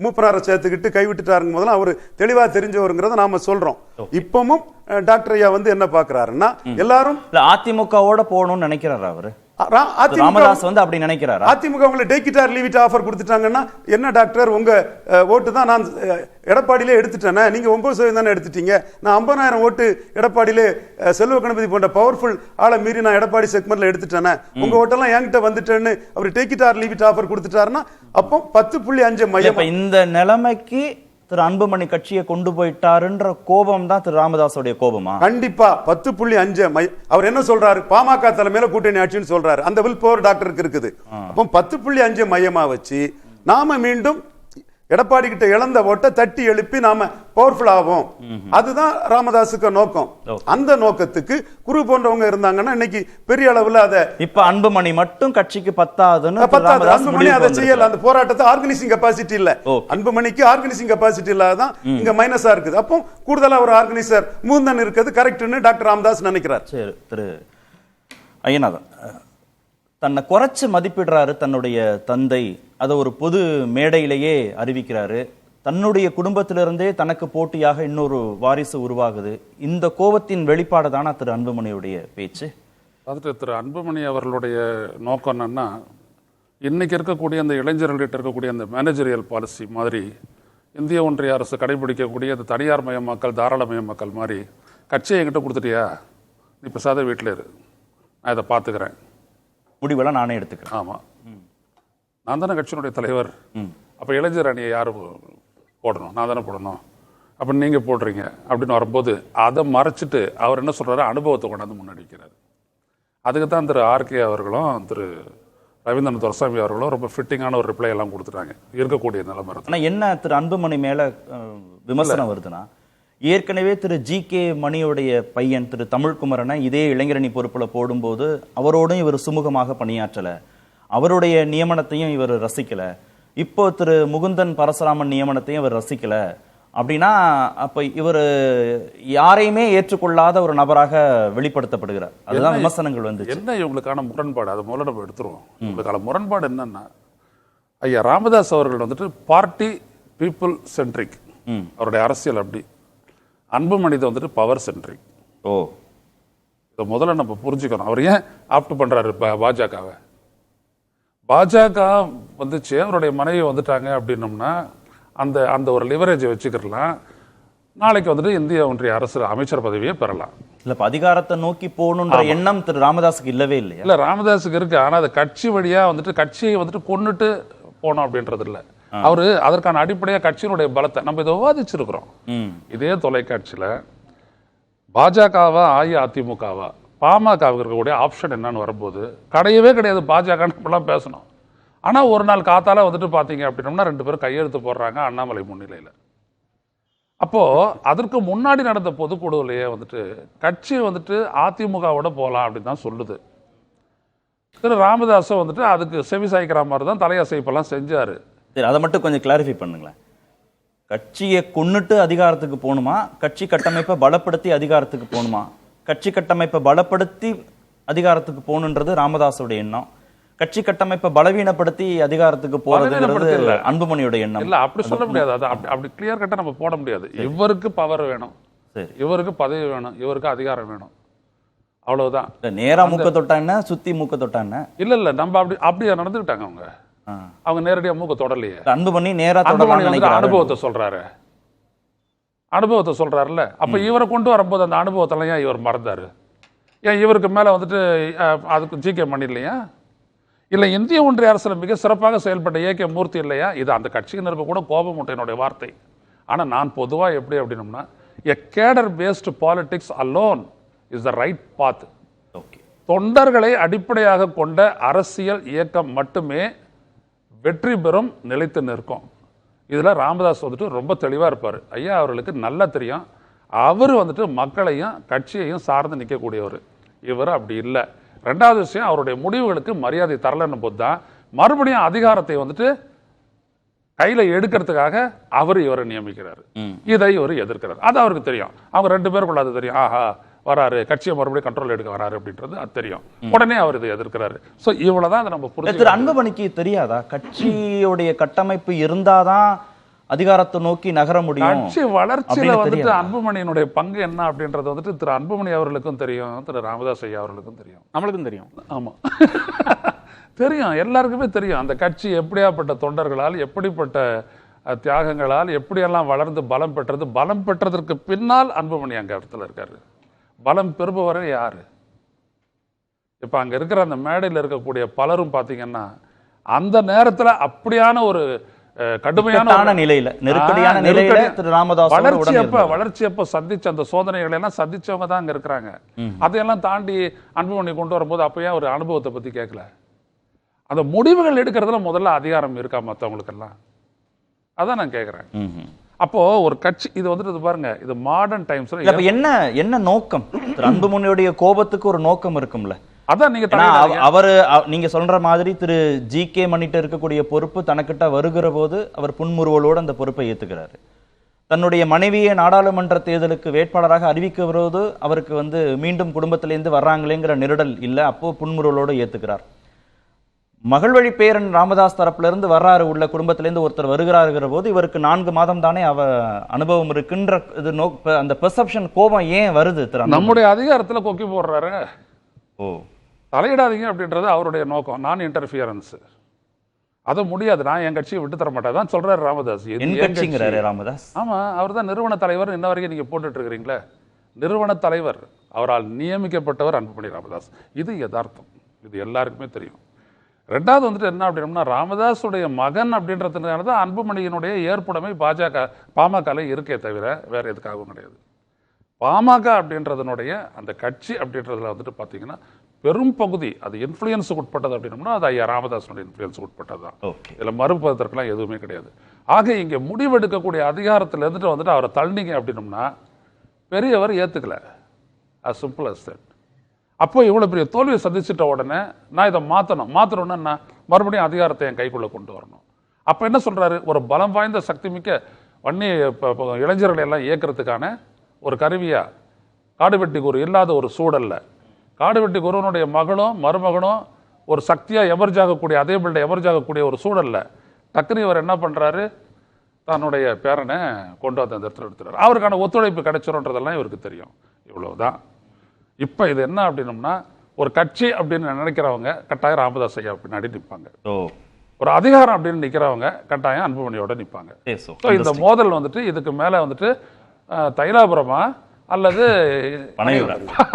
மூப்பனாரை சேர்த்துக்கிட்டு கைவிட்டுட்டாருங்க முதல்ல அவர் தெளிவா தெரிஞ்சவருங்கிறத நாம சொல்றோம். இப்பவும் டாக்டர் ஐயா வந்து என்ன பாக்குறாருன்னா எல்லாரும் அதிமுகவோட போகணும்னு நினைக்கிறாரு. அவரு ராமதாஸ் வந்து அப்படி நினைக்கிறாரு. அதிமுக உங்களை take it or leave it offer கொடுத்துட்டாங்கன்னா என்ன டாக்டர், உங்க ஓட்டு தான் நான் எடப்பாடியிலே எடுத்துட்டேன், நீங்க 9% தானே எடுத்துட்டீங்க, நான் 50,000 ஓட்டு எடப்பாடியிலே செல்வ கணபதி போன்ற பவர்ஃபுல் ஆளை மீறி நான் எடப்பாடி செக்மெண்ட்ல எடுத்துட்டேன், உங்க ஓட்டெல்லாம் என்கிட்ட வந்துட்டேன்னு அவர் take it or leave it offer கொடுத்துட்டாருன்னா அப்போ 10.5 மையம். இந்த நிலைமைக்கு திரு அன்புமணி கட்சியை கொண்டு போயிட்டாருன்ற கோபம் தான் திரு ராமதாஸோட கோபமா? கண்டிப்பா 10.5 அவர் என்ன சொல்றாரு, பாமக தலைமையில கூட்டணி ஆட்சின்னு சொல்றாரு. அந்த வில் பவர் டாக்டருக்கு இருக்குது. அப்போ 10.5 மையமா வச்சு நாம மீண்டும் எடப்பாடி கிட்ட இழந்த ஓட்டை தட்டி எழுப்பி நாம பவர்ஃபுல் ஆகும். அதுதான் ராமதாஸுக்கு நோக்கம். அந்த நோக்கத்துக்கு குரு போன்றவங்க இருந்தாங்கன்னா இன்னைக்கு பெரிய அளவுல அதை இப்ப அன்புமணி மட்டும் கட்சிக்கு பத்தாதுன்னு அன்புமணி அதை செய்யல. அந்த போராட்டத்தை ஆர்கனைசிங் கெபாசிட்டி இல்ல, அன்புமணிக்கு ஆர்கனைசிங் கெபாசிட்டி இல்லாதான் இங்க மைனஸா இருக்குது. அப்போ கூடுதலா ஒரு ஆர்கனைசர் முகுந்தன் இருக்கிறது கரெக்ட்னு டாக்டர் ராமதாஸ் நினைக்கிறார். சரி, திரு ஐயநாதன் தன்னை குறைச்சு மதிப்பிடுறாரு தன்னுடைய தந்தை, அதை ஒரு பொது மேடையிலேயே அறிவிக்கிறாரு. தன்னுடைய குடும்பத்திலிருந்தே தனக்கு போட்டியாக இன்னொரு வாரிசு உருவாகுது. இந்த கோபத்தின் வெளிப்பாடு தானா திரு அன்புமணியுடைய பேச்சு? அதுக்கு திரு அன்புமணி அவர்களுடைய நோக்கம் என்னன்னா, இன்னைக்கு இருக்கக்கூடிய அந்த இளைஞர்கள்கிட்ட இருக்கக்கூடிய அந்த மேனேஜரியல் பாலிசி மாதிரி இந்திய ஒன்றிய அரசு கடைபிடிக்கக்கூடிய அந்த தனியார் மயமாக்கல், தாராளமயமாக்கல் மாதிரி கட்சியை என்கிட்ட கொடுத்துட்டியா, நீ பிரசாத வீட்டில் இரு, நான் இதை பார்த்துக்கிறேன், முடிவெல்லாம் நானே எடுத்துக்கிறேன். ஆமாம், நான் தானே கட்சியினுடைய தலைவர், அப்போ இளைஞர் அணியை யார் போடணும், நான் தானே போடணும், அப்போ நீங்கள் போடுறீங்க அப்படின்னு வரும்போது அதை மறைச்சிட்டு அவர் என்ன சொல்கிறாரு, அனுபவத்தை கொண்டாந்து முன்னாடி வைக்கிறார். அதுக்கு தான் திரு ஆர்கே அவர்களும் திரு ரவீந்திரன் துரைசாமி அவர்களும் ரொம்ப ஃபிட்டிங்கான ஒரு ரிப்ளை எல்லாம் கொடுத்துட்டாங்க இருக்கக்கூடிய நிலைமை. ஆனால் என்ன திரு அன்புமணி மேலே விமர்சனம் வருதுன்னா, ஏற்கனவே திரு ஜி.கே. மணியுடைய பையன் திரு தமிழ்குமரனை இதே இளைஞரணி பொறுப்பில் போடும்போது அவரோடும் இவர் சுமூகமாக பணியாற்றலை, அவருடைய நியமனத்தையும் இவர் ரசிக்கலை. இப்போ திரு முகுந்தன் பரசுராமன் நியமனத்தையும் இவர் ரசிக்கலை அப்படின்னா, அப்போ இவர் யாரையுமே ஏற்றுக்கொள்ளாத ஒரு நபராக வெளிப்படுத்தப்படுகிறார். அதுதான் விமர்சனங்கள் வந்து. என்ன இவங்களுக்கான முரண்பாடு, அதை முதல்ல நம்ம எடுத்துருவோம். இவங்களுக்கான முரண்பாடு என்னன்னா, ஐயா ராமதாஸ் அவர்கள் வந்துட்டு பார்ட்டி பீப்புள் சென்ட்ரிக், அவருடைய அரசியல் அப்படி. அன்புமணி வந்துட்டு பவர் சென்ட்ரிக். இதை முதல்ல நம்ம புரிஞ்சுக்கணும். அவர் ஏன் ஆப்ட் பண்றாரு பாஜகவை? பாஜக வந்துச்சு, அவருடைய மனைவி வந்துட்டாங்க அப்படின்னோம்னா அந்த அந்த ஒரு லிவரேஜை வச்சுக்கலாம். நாளைக்கு வந்துட்டு இந்திய ஒன்றிய அரசு அமைச்சர் பதவியை பெறலாம். இல்ல, அதிகாரத்தை நோக்கி போகணுன்ற எண்ணம் திரு ராமதாஸுக்கு இல்லவே இல்லையா? இல்ல, ராமதாஸுக்கு இருக்கு. ஆனா அது கட்சி வழியா வந்துட்டு கட்சியை வந்துட்டு கொண்டுட்டு போனோம் அப்படின்றது இல்லை. அவரு அதற்கான அடிப்படையா கட்சியினுடைய பலத்தை நம்ம இதை விவாதிச்சிருக்கிறோம். இதே தொலைக்காட்சியில பாஜகவா அஇஅதிமுகவா பாமகவுக்கு இருக்கக்கூடிய ஆப்ஷன் என்னன்னு வரும்போது கிடையவே கிடையாது. பாஜக பேசணும். ஆனா ஒரு நாள் காத்தால வந்துட்டு பாத்தீங்க அப்படின்னோம்னா 2 பேரும் கையெழுத்து போடுறாங்க அண்ணாமலை முன்னிலையில. அப்போ அதற்கு முன்னாடி நடந்த பொதுக்குழுவிலேயே வந்துட்டு கட்சி வந்துட்டு அதிமுகவோட போகலாம் அப்படின்னு தான் சொல்லுது. திரு ராமதாஸும் வந்துட்டு அதுக்கு செவி சாய்க்கிற மாதிரி தான் தலையசைப்பெல்லாம் செஞ்சாரு. சரி, அதை மட்டும் கொஞ்சம் கிளாரிஃபை பண்ணுங்களேன். கட்சியை கொன்னுட்டு அதிகாரத்துக்கு போகணுமா, கட்சி கட்டமைப்பை பலப்படுத்தி அதிகாரத்துக்கு போகணுமா? கட்சி கட்டமைப்பை பலப்படுத்தி அதிகாரத்துக்கு போகணுன்றது ராமதாஸோட எண்ணம். கட்சி கட்டமைப்பை பலவீனப்படுத்தி அதிகாரத்துக்கு போறது அன்புமணியோட எண்ணம். இல்ல, அப்படி சொல்ல முடியாது. அது அப்படி கிளியர் கட்டா நம்ம போட முடியாது. இவருக்கு பவர் வேணும், இவருக்கு பதவி வேணும், இவருக்கு அதிகாரம் வேணும், அவ்வளவுதான். நேரா மூக்க தொட்டான சுத்தி மூக்க தொட்டான இல்ல நம்ம அப்படியே நடந்துக்கிட்டாங்க. அவங்க நேரடியா மூக்க தொடலையே. அன்புமணி நேரா அனுபவத்தை சொல்றாருல்ல. அப்ப இவரை கொண்டு வரும்போது அந்த அனுபவத்தெல்லாம் ஏன் இவர் மறந்தாரு? ஏன் இவருக்கு மேல வந்துட்டு அதுக்கு ஜி.கே. மணி இல்லையா? இல்ல இந்திய ஒன்றிய அரசுல மிக சிறப்பாக செயல்பட்ட ஏ.கே. மூர்த்தி இல்லையா? இது அந்த கட்சியினருக்கு கூட கோபம் உண்டு என்னுடைய வார்த்தை. ஆனா நான் பொதுவா எப்படி அப்படின்னோம்னா, a cadre based politics alone is the right path. தொண்டர்களை அடிப்படையாக கொண்ட அரசியல் இயக்கம் மட்டுமே வெற்றி பெறும், நிலைத்து நிற்கும். இதுல ராமதாஸ் வந்துட்டு ரொம்ப தெளிவா இருப்பாரு. ஐயா அவர்களுக்கு நல்லா தெரியும், அவர் வந்துட்டு மக்களையும் கட்சியையும் சார்ந்து நிற்கக்கூடியவர். இவர் அப்படி இல்லை. ரெண்டாவது விஷயம், அவருடைய முடிவுகளுக்கு மரியாதை தரலன்னு போது தான் மறுபடியும் அதிகாரத்தை வந்துட்டு கையில எடுக்கிறதுக்காக அவர் இவரை நியமிக்கிறாரு. இதை இவர் எதிர்க்கிறார். அது அவருக்கு தெரியும். அவங்க 2 பேருக்குள்ள அது தெரியும். ஆஹா வராரு, கட்சியை மறுபடியும் கண்ட்ரோல் எடுக்க வராரு அப்படின்றது அது தெரியும். உடனே அவர் இதை எதிர்க்கிறாரு. சோ இவ்வளவுதான் அதை நம்ம புரிஞ்சுக்கணும். அன்புமணிக்கு தெரியாதா கட்சியுடைய கட்டமைப்பு இருந்தாதான் அதிகாரத்தை நோக்கி நகர முடியும்? கட்சி வளர்ச்சியில வந்துட்டு அன்புமணியினுடைய பங்கு என்ன அப்படின்றது வந்துட்டு திரு அன்புமணி அவர்களுக்கும் தெரியும், திரு ராமதாஸ் ஐயா அவர்களுக்கும் தெரியும், நம்மளுக்கும் தெரியும். ஆமா தெரியும், எல்லாருக்குமே தெரியும். அந்த கட்சி எப்படியாப்பட்ட தொண்டர்களால், எப்படிப்பட்ட தியாகங்களால் எப்படியெல்லாம் வளர்ந்து பலம் பெற்றது. பலம் பெற்றதற்கு பின்னால் அன்புமணி அங்க இடத்துல இருக்காரு. பலம் பெறுபவரே யாரு? இப்ப அங்க இருக்கிற அந்த மேடையில் இருக்கக்கூடிய பலரும் பாத்தீங்கன்னா அந்த நேரத்துல அப்படியான ஒரு கடுமையான நிலையில, நெருக்கடியான நிலையில திரு ராமதாஸ் வளர்ச்சி எப்ப சந்திச்ச அந்த சோதனைகளை எல்லாம் சந்திச்சவங்க தான் அங்க இருக்கிறாங்க. அதையெல்லாம் தாண்டி அன்புமணி கொண்டு வரும்போது அப்பயே ஒரு அனுபவத்தை பத்தி கேட்கல. அந்த முடிவுகள் எடுக்கிறதுல முதல்ல அதிகாரம் இருக்கா மற்றவங்களுக்கெல்லாம்? அதான் நான் கேட்குறேன். அப்போ ஒரு கட்சி இது வந்துட்டு இது பாருங்க, இது மாடர்ன் டைம்ஸ்ல இல்ல, அப்ப என்ன நோக்கம்? திரு அன்புமணியுடைய கோபத்துக்கு ஒரு நோக்கம் இருக்கும்ல. அதான் நீங்க அவரு நீங்க சொல்ற மாதிரி திரு ஜி.கே. மணிட்ட இருக்கக்கூடிய பொறுப்பு தனக்கிட்ட வருகிற போது அவர் புன்முறுவலோடு அந்த பொறுப்பை ஏத்துக்கிறாரு. தன்னுடைய மனைவியை நாடாளுமன்ற தேர்தலுக்கு வேட்பாளராக அறிவிக்க வருவது அவருக்கு மீண்டும் குடும்பத்திலேருந்து வர்றாங்களேங்கிற நெருடல் இல்லை, அப்போ புன்முறுவலோடு ஏத்துக்கிறார். மகள்வழி பேரன் ராமதாஸ் தரப்புல இருந்து வர்றாரு, உள்ள குடும்பத்திலேருந்து ஒருத்தர் வருகிறாருங்கிற போது இவருக்கு 4 மாதம் தானே அனுபவம் இருக்குன்ற இது அந்த பெர்செப்ஷன் கோபம் ஏன் வருது? நம்முடைய அதிகாரத்துல கொக்கி போடுறாரு. ஓ, தலையிடாதீங்க அப்படின்றது அவருடைய நோக்கம், நான் இன்டர்ஃபியரன்ஸ். அது முடியாது, நான் என் கட்சியை விட்டு தர மாட்டேன் தான் சொல்றாரு ராமதாஸ். ராமதாஸ் ஆமா, அவர் தான் நிறுவன தலைவர். இன்ன வரைக்கும் நீங்க போட்டுட்டு இருக்கிறீங்களே, நிறுவன தலைவர், அவரால் நியமிக்கப்பட்டவர் அன்புமணி ராமதாஸ். இது யதார்த்தம், இது எல்லாருக்குமே தெரியும். ரெண்டாவது என்ன அப்படின்னா, ராமதாஸுடைய மகன் அப்படின்றதுனால தான் அன்புமணியினுடைய ஏற்புடைமை பாமக இருக்கே தவிர வேற எதுக்காகவும் கிடையாது. பாமக அப்படின்றதனுடைய அந்த கட்சி அப்படின்றதுல பார்த்தீங்கன்னா பெரும் பகுதி அது இன்ஃப்ளூயன்ஸுக்கு உட்பட்டது அப்படின்னோம்னா அது ஐயா ராமதாஸனுடைய இன்ஃப்ளூயன்ஸுக்கு உட்பட்டது தான். இதில் மறுப்பதற்கெல்லாம் எதுவுமே கிடையாது. ஆக இங்கே முடிவெடுக்கக்கூடிய அதிகாரத்தில் இருந்துட்டு அவரை தள்ளிங்க அப்படின்னோம்னா பெரியவர் ஏற்றுக்கல, as simple as that. அப்போ இவ்வளோ பெரிய தோல்வியை சந்திச்சிட்ட உடனே நான் இதை மாற்றணும்னா நான் மறுபடியும் அதிகாரத்தை என் கைக்குள்ளே கொண்டு வரணும். அப்போ என்ன சொல்கிறாரு, ஒரு பலம் வாய்ந்த சக்தி மிக்க வன்னி இளைஞர்களை எல்லாம் இயக்கிறதுக்கான ஒரு கருவியா காடுவெட்டி குரு இல்லாத ஒரு சூழல்ல காடுவெட்டி குருவனுடைய மகளும் மருமகனும் ஒரு சக்தியா எமர்ஜாகக்கூடிய அதே பில்டை எமர்ஜாகக்கூடிய ஒரு சூழல்ல டக்குனு இவர் என்ன பண்றாரு, தன்னுடைய பேரனை கொண்டு வந்து அந்த இடத்துல எடுத்துறாரு. அவருக்கான ஒத்துழைப்பு கிடைச்சிரும்ன்றதெல்லாம் இவருக்கு தெரியும். இவ்வளவுதான். இப்ப இது என்ன அப்படின்னம்னா, ஒரு கட்சி அப்படின்னு நினைக்கிறவங்க கட்டாயம் ராமதாஸ் ஐயா பின்னாடி நிற்பாங்க. ஒரு அதிகாரம் அப்படின்னு நிற்கிறவங்க கட்டாயம் அன்புமணியோட நிற்பாங்க. இந்த மோதல் இதுக்கு மேல தைலாபுரமா அல்லது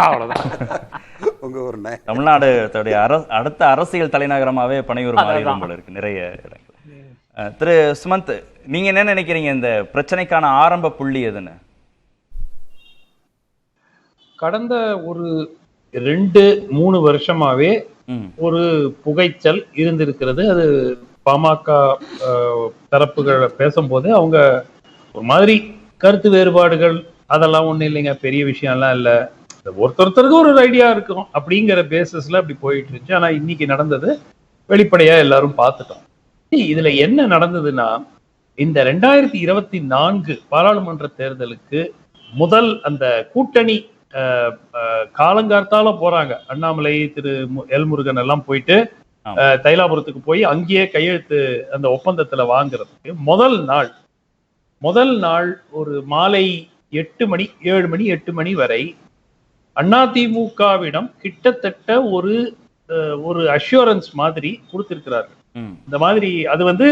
அவ்வளவுதான். தமிழ்நாடு அடுத்த அரசியல் தலைநகரமாவே பனையூர் மாறிடும் போல இருக்கு நிறைய இடங்கள். திரு சுமந்த், நீங்க என்ன நினைக்கிறீங்க, இந்த பிரச்சனைக்கான ஆரம்ப புள்ளி எதுன்னு? கடந்த ஒரு 2-3 வருஷமாவே ஒரு புகைச்சல் இருந்திருக்கிறது. அது பாமக தரப்புகள் பேசும்போது அவங்க ஒரு மாதிரி கருத்து வேறுபாடுகள் அதெல்லாம் ஒண்ணும் இல்லைங்க, பெரிய விஷயம்லாம் இல்லை, ஒருத்தருக்கு ஒரு ஐடியா இருக்கும் அப்படிங்கிற பேசிஸ்ல அப்படி போயிட்டு இருந்துச்சு. ஆனா இன்னைக்கு நடந்தது வெளிப்படையா எல்லாரும் பார்த்துட்டோம். இதுல என்ன நடந்ததுன்னா, இந்த 2024 பாராளுமன்ற தேர்தலுக்கு முதல் அந்த கூட்டணி காலங்கார்த்தால போறாங்க. அண்ணாமலை, திரு எல் முருகன் எல்லாம் போயிட்டு தைலாபுரத்துக்கு போய் அங்கேயே கையெழுத்து அந்த ஒப்பந்தத்துல வாங்குறதுக்கு முதல் நாள் ஒரு மாலை 8 மணி 7 மணி 8 மணி வரை அதிமுகவிடம் கிட்டத்தட்ட ஒரு அஷூரன்ஸ் மாதிரி கொடுத்திருக்கிறார்கள். இந்த மாதிரி அது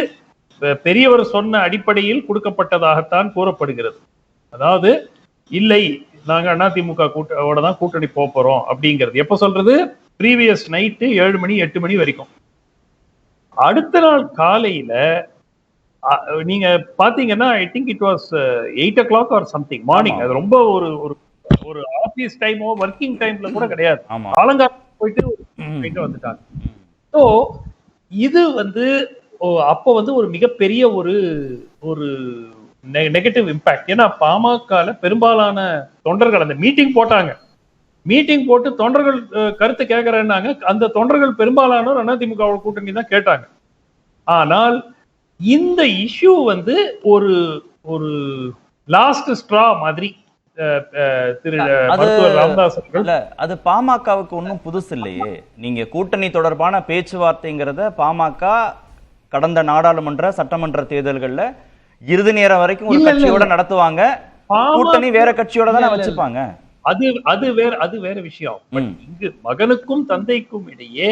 பெரியவர் சொன்ன அடிப்படையில் கொடுக்கப்பட்டதாகத்தான் கூறப்படுகிறது. அதாவது இல்லை, நாங்க அதிமுக தான் கூட்டணி போறோம் அப்படிங்கிறது எப்ப சொல்றது, ப்ரீவியஸ் நைட்டு 7 மணி 8 மணி வரைக்கும். அடுத்த நாள் காலையில நீங்க பாத்தீங்கன்னா I think it was 8 o'clock or something morning. அது ரொம்ப ஒரு ஆபீஸ் டைமோ ஒர்க்கிங் டைம்ல கூட கிடையாது, காலங்காலம் போயிட்டு வந்துட்டாங்க. ஸோ இது அப்போ ஒரு மிகப்பெரிய ஒரு நெகட்டிவ் இம்பாக்ட். ஏன்னா பாமக பெரும்பாலான தொண்டர்கள் அந்த மீட்டிங் போட்டு தொண்டர்கள் கருத்து கேட்கறேன்னாங்க. அந்த தொண்டர்கள் பெரும்பாலானோர் அதிமுக கூட்டணி தான் கேட்டாங்க. ஆனால் இந்த இஷ்யூ ஒரு லாஸ்ட் ஸ்ட்ரா மாதிரி திரு மருத்துவர் ராமதாஸ் அது பாமகவுக்கு ஒன்றும் புதுசு இல்லையே. நீங்க கூட்டணி தொடர்பான பேச்சுவார்த்தைங்கிறத பாமக கடந்த நாடாளுமன்ற சட்டமன்ற தேர்தல்கள்ல இறுதி நேரம் வரைக்கும் ஒரு கட்சியோட நடத்துவாங்க, கூட்டணி வேற கட்சியோட தானே வச்சுப்பாங்க. அது வேற விஷயம். இங்கு மகனுக்கும் தந்தைக்கும் இடையே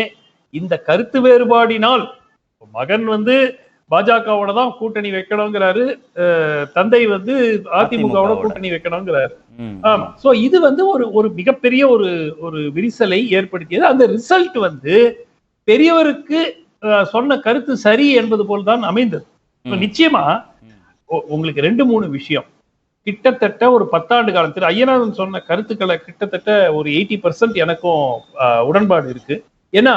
இந்த கருத்து வேறுபாடினால் மகன் பாஜகவோட தான் கூட்டணி வைக்கணுங்கிறாரு, தந்தை அதிமுகவோட கூட்டணி வைக்கணுங்கிறாரு. ஆமா. சோ இது ஒரு மிகப்பெரிய ஒரு விரிசலை ஏற்படுத்தியது. அந்த ரிசல்ட் பெரியவருக்கு சொன்ன கருத்து சரி என்பது போல்தான் அமைந்தது. நிச்சயமா உங்களுக்கு 2-3 விஷயம் கிட்டத்தட்ட ஒரு 10 ஆண்டு காலம் திரு ஐயநாதன் சொன்ன கருத்துக்களை கிட்டத்தட்ட ஒரு 80% எனக்கும் உடன்பாடு இருக்கு. ஏன்னா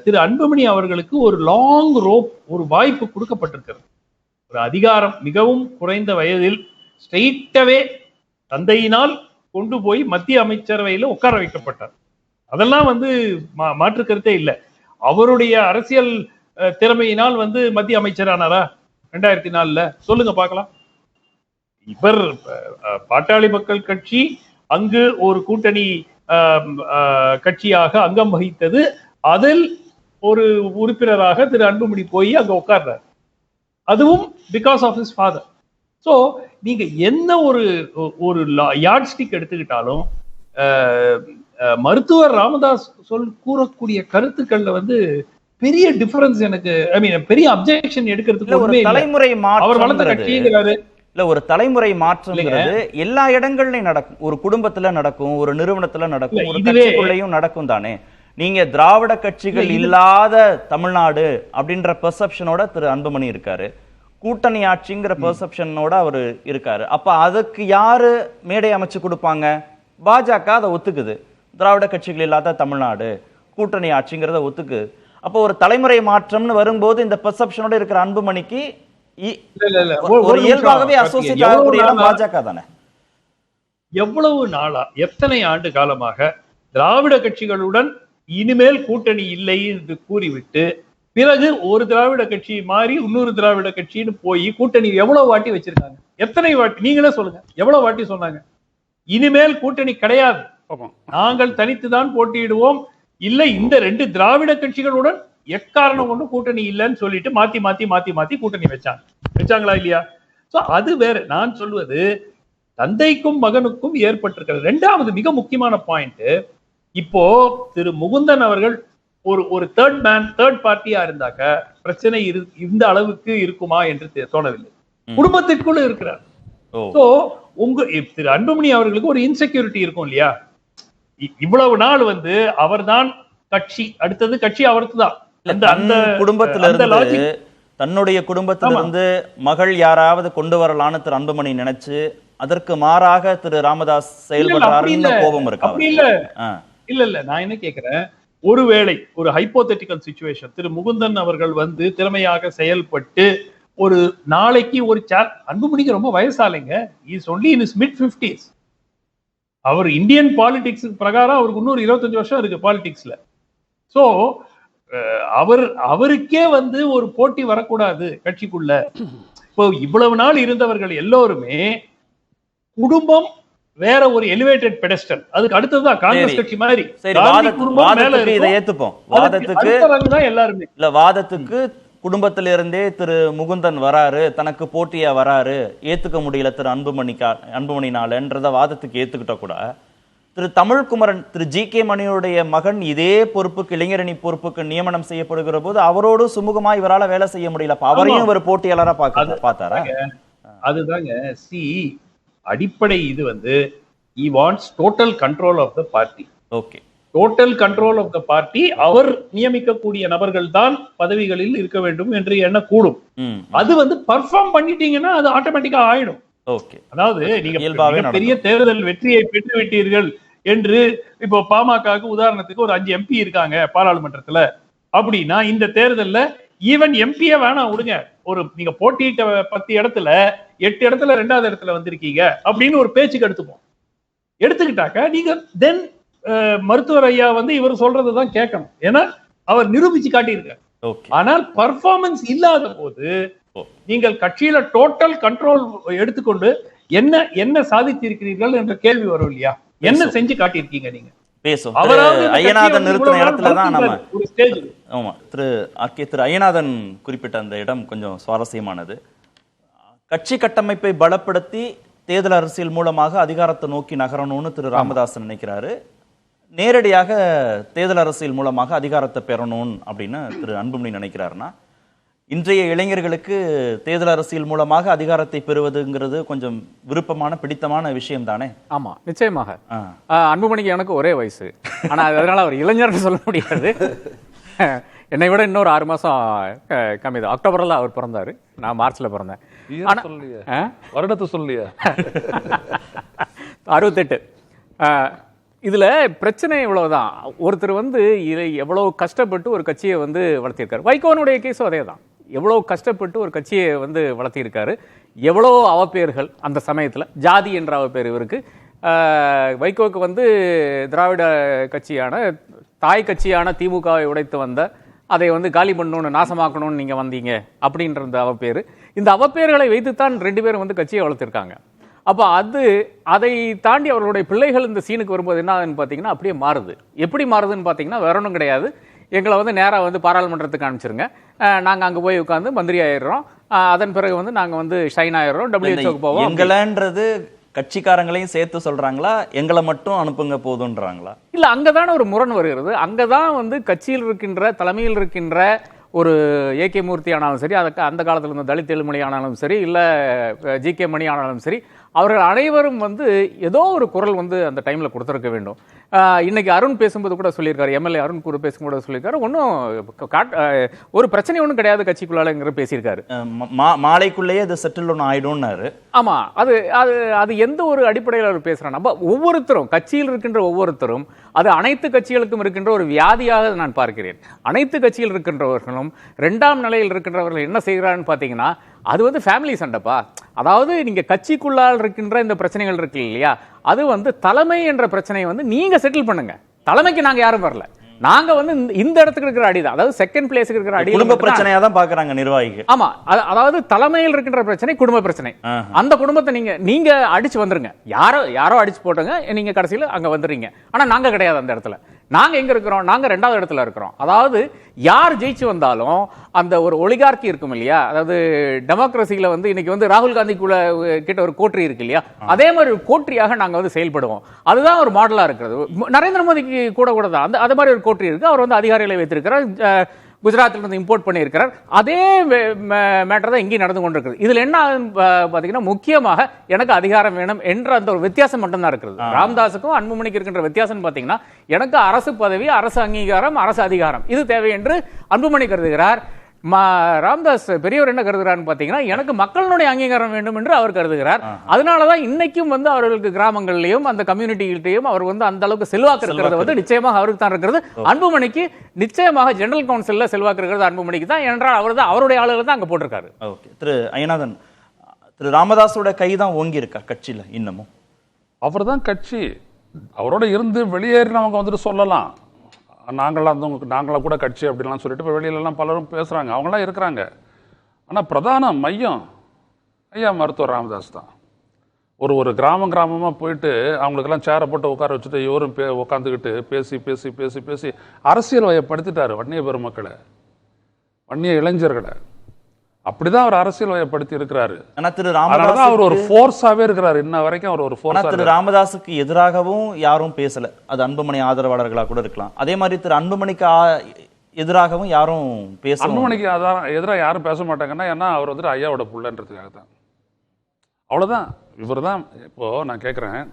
திரு அன்புமணி அவர்களுக்கு ஒரு லாங் ரோப் ஒரு வாய்ப்பு கொடுக்கப்பட்டிருக்கிறது. ஒரு அதிகாரம் மிகவும் குறைந்த வயதில் ஸ்ட்ரெயிட்டாவே தந்தையினால் கொண்டு போய் மத்திய அமைச்சரவையில உட்கார வைக்கப்பட்டார். அதெல்லாம் மாற்று கருத்தே இல்லை. அவருடைய அரசியல் திறமையினால் மத்திய அமைச்சரானாரா 2004? சொல்லுங்க பார்க்கலாம். இவர் பாட்டாளி மக்கள் கட்சி அங்கு ஒரு கூட்டணி கட்சியாக அங்கம் வகித்தது. அதில் ஒரு உறுப்பினராக திரு அன்புமணி போய் அங்க உட்கார்றார். அதுவும் because of his father. So நீங்க என்ன ஒரு யார்ட் ஸ்டிக் எடுத்துக்கிட்டாலும் மருத்துவர் ராமதாஸ் கூறக்கூடிய கருத்துக்கள்ல பெரிய டிஃபரன்ஸ் எனக்கு, ஐ மீன் பெரிய அப்ஜெக்ஷன் எடுக்கிறதுக்கு ஒரு தலைமுறை மாற்றம் அவர் வளர்ந்த கட்சிங்கிறாரு. இல்ல, ஒரு தலைமுறை மாற்றம்ங்கிறது எல்லா இடங்கள்லயும் நடக்கும். ஒரு குடும்பத்துல நடக்கும், ஒரு நிறுவனத்துல நடக்கும், ஒரு கட்சிக்குள்ளேயும் நடக்கும் தானே. நீங்க திராவிட கட்சிகள் இல்லாத தமிழ்நாடு அப்படின்ற பெர்செப்ஷனோட திரு அன்புமணி இருக்காரு, கூட்டணி ஆட்சிங்கிற பெர்செப்ஷனோட அவரு இருக்காரு. அப்ப அதுக்கு யாரு மேடை அமைச்சு கொடுப்பாங்க? பாஜக அதை ஒத்துக்குது. திராவிட கட்சிகள் இல்லாத தமிழ்நாடு கூட்டணி ஆட்சிங்கிறத ஒத்துக்குது. அப்போ ஒரு தலைமுறை மாற்றம்னு வரும்போது இந்த பெர்செப்ஷனோட இருக்கிற அன்புமணிக்கு ஒரு இயல்பாகவே அசோசியேட் ஆகக்கூடிய இடம் பாஜக தானே. எவ்வளவு நாளா, எத்தனை ஆண்டு காலமாக திராவிட கட்சிகளுடன் இனிமேல் கூட்டணி இல்லை என்று கூறிவிட்டு பிறகு ஒரு திராவிட கட்சி மாறி இன்னொரு திராவிட கட்சின்னு போய் கூட்டணி எவ்வளவு வாட்டி வச்சிருக்காங்க? எத்தனை வாட்டி? நீங்களே சொல்லுங்க, எவ்வளவு வாட்டி சொன்னாங்க இனிமேல் கூட்டணி கிடையாது, நாங்கள் தனித்துதான் போட்டியிடுவோம், இல்ல இந்த 2 திராவிட கட்சிகளுடன் எக்காரணம் கொண்டு கூட்டணி இல்லைன்னு சொல்லிட்டு மாத்தி மாத்தி மாத்தி மாத்தி கூட்டணி வச்சாங்களா இல்லையா? சோ அது வேற. நான் சொல்வது தந்தைக்கும் மகனுக்கும் ஏற்பட்டிருக்கிறது. 2வது மிக முக்கியமான பாயிண்ட், இப்போ திரு முகுந்தன் அவர்கள் ஒரு தேர்ட் பார்ட்டியா இருந்தாக்க பிரச்சனை இந்த அளவுக்கு இருக்குமா என்று தோணவில்லை. குடும்பத்திற்குள்ள இருக்கிறார். சோ திரு அன்புமணி அவர்களுக்கு ஒரு இன்செக்யூரிட்டி இருக்கும் இல்லையா? இவ்வளவு நாள் அவர்தான் கட்சி, அடுத்தது கட்சி அவருக்கு தான். தன்னுடைய குடும்பத்திலிருந்து மகள் யாராவது கொண்டு வரலான்னு திரு அன்புமணி நினைச்சு அதற்கு மாறாக திரு ராமதாஸ் செயல்படுறாருன்னு கோபம் இருக்கு. இல்ல நான் என்ன கேக்குறேன், ஒருவேளை ஒரு ஹைப்போதெட்டிக்கல் சிச்சுவேஷன், திரு முகுந்தன் அவர்கள் திறமையாக செயல்பட்டு ஒரு நாளைக்கு ஒரு அன்புமணிக்கு ரொம்ப வயசாலைங்க, is only in is mid 50s. அவர் இந்தியன் பாலிடிக்ஸ் பிரகாரம் அவருக்கு இன்னொரு 25 வருஷம் இருக்கு பாலிடிக்ஸ்ல. சோ அவருக்கே ஒரு போட்டி வரக்கூடாது கட்சிக்குள்ள. இப்போ இவ்வளவு நாள் இருந்தவர்கள் எல்லோருமே குடும்பம் வேற ஒரு எலிவேட்டட் பெடஸ்டல், அதுக்கு அடுத்ததுதான் காங்கிரஸ் கட்சி மாதிரி எல்லாருமே. இல்ல, வாதத்துக்கு குடும்பத்திலிருந்தே திரு முகுந்தன் வராரு, தனக்கு போட்டியா வராரு, ஏத்துக்க முடியல திரு அன்புமணினாலன்றத வாதத்துக்கு ஏத்துக்கிட்ட கூட திரு தமிழ்குமரன், திரு ஜி.கே. மணியுடைய மகன் இதே பொறுப்புக்கு, இளைஞரணி பொறுப்புக்கு நியமனம் செய்யப்படுகிற போது அவரோடு சுமூகமா இவரால் வேலை செய்ய முடியல. அவரையும் ஒரு போட்டியாளரா பார்த்தாரா? அதுதாங்க அடிப்படை. இது he wants total control of the party. ஓகே, total control of the party. அவர் நியமிக்கக்கூடிய நபர்கள் தான் பதவிகளில் இருக்க வேண்டும் என்று எண்ணக்கூடும். அது பர்ஃபார்ம் பண்ணிட்டீங்கன்னா அது ஆட்டோமேட்டிக்கா ஆயிடும். ஓகே, அதாவது நீங்க பெரிய தேர்தல் வெற்றியை பெற்று விட்டீர்கள் என்று இப்போ பாமகவுக்கு உதாரணத்துக்கு ஒரு 5 MP இருக்காங்க பாராளுமன்றத்துல அப்படின்னா, இந்த தேர்தல்ல ஈவன் எம்பியே வேணாம் விடுங்க, ஒரு நீங்க போட்டியிட்ட 10 இடத்துல 8 இடத்துல 2வது இடத்துல வந்திருக்கீங்க அப்படின்னு ஒரு பேச்சுக்கு எடுத்துக்கிட்டாக்க நீங்க தென் மருத்துவர் ஐயா இவர் சொல்றதுதான் கேட்கணும். ஏன்னா அவர் நிரூபிச்சு காட்டியிருக்காரு. ஆனால் பர்ஃபார்மன்ஸ் இல்லாத போது நீங்கள் கட்சியில டோட்டல் கண்ட்ரோல் எடுத்துக்கொண்டு என்ன சாதித்திருக்கிறீர்கள் என்ற கேள்வி வரும் இல்லையா? என்ன செஞ்சு காட்டியிருக்கீங்க நீங்க? பேசும். ஐயநாதன் நிறுத்தின இடத்துலதான் நம்ம திரு ஐயநாதன் குறிப்பிட்ட அந்த இடம் கொஞ்சம் சுவாரஸ்யமானது. கட்சி கட்டமைப்பை பலப்படுத்தி தேர்தல் அரசியல் மூலமாக அதிகாரத்தை நோக்கி நகரணும்னு திரு ராமதாஸ் நினைக்கிறாரு. நேரடியாக தேர்தல் அரசியல் மூலமாக அதிகாரத்தை பெறணும் அப்படின்னு திரு அன்புமணி நினைக்கிறாருன்னா, இன்றைய இளைஞர்களுக்கு தேர்தல் அரசியல் மூலமாக அதிகாரத்தை பெறுவதுங்கிறது கொஞ்சம் விருப்பமான பிடித்தமான விஷயம் தானே? ஆமா, நிச்சயமாக. அன்புமணிக்கு எனக்கு ஒரே வயசு, ஆனா அதனால அவர் இளைஞர்னு சொல்ல முடியாது. என்னை விட இன்னொரு 6 மாசம் கம்மி தான். அக்டோபர்ல அவர் பிறந்தாரு, நான் மார்ச்ல பிறந்தேன். வருடத்தை சொல்லியா? 68. இதுல பிரச்சனை இவ்வளவுதான். ஒருத்தர் எவ்வளவு கஷ்டப்பட்டு ஒரு கட்சியை வளர்த்திருக்காரு. வைகோனுடைய கேஸும் அதே தான். எவ்வளோ கஷ்டப்பட்டு ஒரு கட்சியை வந்து வளர்த்திருக்காரு, எவ்வளோ அவப்பேர்கள் அந்த சமயத்தில், ஜாதி என்ற அவப்பேர் இவருக்கு. வைகோவுக்கு வந்து திராவிட கட்சியான தாய் கட்சியான திமுகவை உடைத்து வந்த, அதை வந்து காலி பண்ணணும்னு நாசமாக்கணும்னு நீங்கள் வந்தீங்க அப்படின்ற இந்த அவப்பேர், இந்த அவப்பேர்களை வைத்துத்தான் 2 பேரும் வந்து கட்சியை வளர்த்திருக்காங்க. அப்போ அதை தாண்டி அவர்களுடைய பிள்ளைகள் இந்த சீனுக்கு வரும்போது என்ன ஆகுதுன்னு பார்த்தீங்கன்னா அப்படியே மாறுது. எப்படி மாறுதுன்னு பார்த்தீங்கன்னா வேற ஒன்றும் கிடையாது, எங்களை வந்து நேராக வந்து பாராளுமன்றத்துக்கு அனுப்பிச்சிருங்க, நாங்கள் அங்கே போய் உட்காந்து மந்திரி ஆயிடுறோம், அதன் பிறகு வந்து நாங்கள் வந்து ஷைன் ஆயிடுறோம், WHO போவோம். எங்களான்றது கட்சிக்காரங்களையும் சேர்த்து சொல்றாங்களா, எங்களை மட்டும் அனுப்புங்க போதுன்றாங்களா? இல்ல, அங்கதான ஒரு முரண் வருகிறது. அங்கதான் வந்து கட்சியில் இருக்கின்ற தலைமையில் இருக்கின்ற ஒரு ஏகே மூர்த்தி ஆனாலும் சரி, அதுக்கு அந்த காலத்தில் இருந்த தலித் எழுமொழி ஆனாலும் சரி, இல்ல ஜிகே மணி ஆனாலும் சரி, அவர்கள் அனைவரும் வந்து ஏதோ ஒரு குரல் வந்து அந்த டைம்ல கொடுத்திருக்க வேண்டும். இன்னைக்கு அருண் பேசும்போது கூட சொல்லியிருக்காரு, எம்எல்ஏ அருண் கூட பேசும்போது சொல்லியிருக்காரு, ஒன்றும் ஒரு பிரச்சனை ஒன்றும் கிடையாது கட்சிக்குள்ளாலங்கிற பேசியிருக்காரு. மாலைக்குள்ளேயே அது செட்டில் ஒன்று ஆயிடும்னாரு. ஆமா, அது அது அது எந்த ஒரு அடிப்படையில் அவர் பேசுறாங்க? நம்ம ஒவ்வொருத்தரும் கட்சியில் இருக்கின்ற ஒவ்வொருத்தரும், அது அனைத்து கட்சிகளுக்கும் இருக்கின்ற ஒரு வியாதியாக நான் பார்க்கிறேன். அனைத்து கட்சியில் இருக்கின்றவர்களும் 2ஆம் நிலையில் இருக்கின்றவர்கள் என்ன செய்கிறான்னு பார்த்தீங்கன்னா, அது வந்து ஃபேமிலி சண்டைப்பா. அதாவது நீங்க கட்சிக்குள்ளால் இருக்கின்ற இந்த பிரச்சனைகள் இருக்கு இல்லையா, அது வந்து தலைமை என்ற பிரச்சனையை வந்து நீங்க செட்டில் பண்ணுங்க. தலைமைக்கு நாங்க யாரும் வரல, நாங்க வந்து இந்த இடத்துக்கு இருக்கிற அடிதான், அதாவது செகண்ட் பிளேஸ்க்கு இருக்கிற அடி குடும்ப பிரச்சனையா தான் பாக்குறாங்க நிர்வாகிகள். ஆமா, அதாவது தலைமையில் இருக்கின்ற பிரச்சனை குடும்ப பிரச்சனை. அந்த குடும்பத்தை நீங்க அடிச்சு வந்துருங்க, யாரோ அடிச்சு போட்டுங்க, நீங்க கடைசியில் அங்க வந்துடுறீங்க. ஆனா நாங்க கிடையாது அந்த இடத்துல. நாங்க எங்க இருக்கிறோம்? நாங்க 2வது இடத்துல இருக்கிறோம். அதாவது யார் ஜெயிச்சு வந்தாலும் அந்த ஒரு ஒலிகார்கி இருக்கும் இல்லையா, அதாவது டெமோக்ரஸியில வந்து இன்னைக்கு வந்து ராகுல் காந்தி கிட்ட ஒரு கோட்டரி இருக்கு இல்லையா, அதே மாதிரி ஒரு கோட்டரியாக நாங்க வந்து செயல்படுவோம். அதுதான் ஒரு மாடலா இருக்கிறது. நரேந்திர மோடிக்கு கூட தான் அது மாதிரி ஒரு கோட்டரி இருக்கு. அவர் வந்து அதிகாரிகளை வைத்திருக்கிறார், குஜராத்தில் இருந்து இம்போர்ட் பண்ணியிருக்கிறார். அதே மேட்டர் தான் இங்கே நடந்து கொண்டிருக்கிறது. இதுல என்ன பாத்தீங்கன்னா, முக்கியமாக எனக்கு அதிகாரம் வேணும் என்ற அந்த ஒரு வித்தியாசம் மட்டும்தான் இருக்கிறது. ராமதாஸுக்கும் அன்புமணிக்கு இருக்கின்ற வித்தியாசம் பாத்தீங்கன்னா, எனக்கு அரசு பதவி, அரசு அங்கீகாரம், அரசு அதிகாரம் இது தேவை என்று அன்புமணி கருதுகிறார். ராமதாஸ் பெரியவர் என்ன கருதுகிறார்னு பாத்தீங்கன்னா, எனக்கு மக்களுடைய அங்கீகாரம் வேண்டும் என்று அவர் கருதுகிறார். அதனாலதான் இன்னைக்கும் வந்து அவர்களுக்கு கிராமங்களிலையும் அந்த கம்யூனிட்டிகிட்டையும் அவர் வந்து அந்த அளவுக்கு செல்வாக்கு இருக்கிறது வந்து நிச்சயமாக அவருக்கு தான் இருக்கிறது. அன்புமணிக்கு நிச்சயமாக ஜெனரல் கவுன்சில்ல செல்வாக்கு இருக்கிறது அன்புமணிக்கு தான், என்றால் அவர் தான் அவருடைய ஆளுகள் தான் அங்க போட்டிருக்காரு. ஓகே, திரு ஐயநாதன், திரு ராமதாஸோட கை தான் ஓங்கி இருக்கா கட்சியில இன்னமும்? அவர் தான் கட்சி, அவரோட இருந்து வெளியேறினவங்க வந்துட்டு சொல்லலாம், நாங்களா கூட கட்சி அப்படின்லாம் சொல்லிட்டு இப்போ வெளியிலலாம் பலரும் பேசுகிறாங்க, அவங்களாம் இருக்கிறாங்க. ஆனால் பிரதான மையம் ஐயா மருத்துவர் ராமதாஸ் தான். ஒரு கிராமமாக போயிட்டு அவங்களுக்கெல்லாம் சேரை போட்டு உட்கார வச்சுட்டு இவரும் உட்காந்துக்கிட்டு பேசி பேசி பேசி பேசி அரசியல் வயப்படுத்திட்டாரு வன்னிய பெருமக்களை, வன்னிய இளைஞர்களை. அப்படிதான் அவர் அரசியல் வயப்படுத்தி இருக்கிறாரு. அவர் ஒரு ஃபோர்ஸாவே இருக்கிறாரு இன்ன வரைக்கும். அவர் ஒரு ஃபோர்ஸ். திரு ராமதாஸுக்கு எதிராகவும் யாரும் பேசல, அது அன்புமணி ஆதரவாளர்களா கூட இருக்கலாம். அதே மாதிரி திரு அன்புமணிக்கு எதிராகவும் யாரும் பேச, அன்புமணிக்கு எதிராக யாரும் பேச மாட்டாங்கன்னா, ஏன்னா அவர் வந்துட்டு ஐயாவோட புள்ளன்றதுக்காக தான். அவ்வளவுதான். இவர் தான். இப்போ நான் கேட்கிறேன்,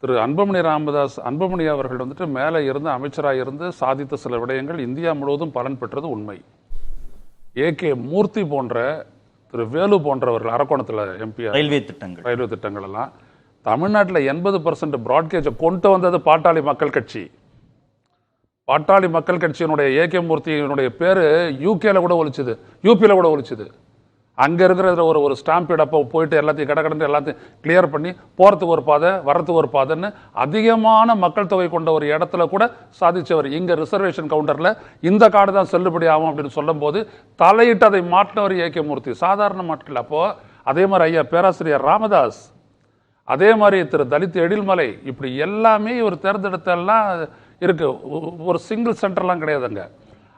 திரு அன்புமணி அவர்கள் வந்துட்டு மேலே இருந்து அமைச்சராக இருந்து சாதித்த சில விடயங்கள் இந்தியா முழுவதும் பலன் பெற்றது உண்மை. ஏகே மூர்த்தி போன்ற, திரு வேலு போன்றவர்கள் அரக்கோணத்தில் எம்பி, ரயில்வே திட்டங்கள் எல்லாம் தமிழ்நாட்டில் 80% பிராட்கேஜை கொண்டு வந்தது பாட்டாளி மக்கள் கட்சி. பாட்டாளி மக்கள் கட்சியினுடைய ஏகே மூர்த்தியினுடைய பேரு யூபியில கூட ஒலிச்சுது. அங்க இருக்கிற ஒரு ஸ்டாம்ப் இடப்போ போயிட்டு எல்லாத்தையும் கடந்து எல்லாத்தையும் கிளியர் பண்ணி போறதுக்கு ஒரு பாதை, வர்றதுக்கு ஒரு பாதைன்னு அதிகமான மக்கள் தொகை கொண்ட ஒரு இடத்துல கூட சாதிச்சவர். இங்க ரிசர்வேஷன் கவுண்டர்ல இந்த கார்டு தான் செல்லுபடி ஆகும் அப்படின்னு சொல்லும் போது தலையிட்டு அதை மாற்றினவர் ஏகே மூர்த்தி, சாதாரண மாற்றல. அப்போ அதே மாதிரி ஐயா பேராசிரியர் ராமதாஸ், அதே மாதிரி திரு தலித் எழில்மலை, இப்படி எல்லாமே இவர் தேர்ந்தெடுத்தெல்லாம் இருக்கு. ஒரு சிங்கிள் சென்டர்லாம் கிடையாதுங்க.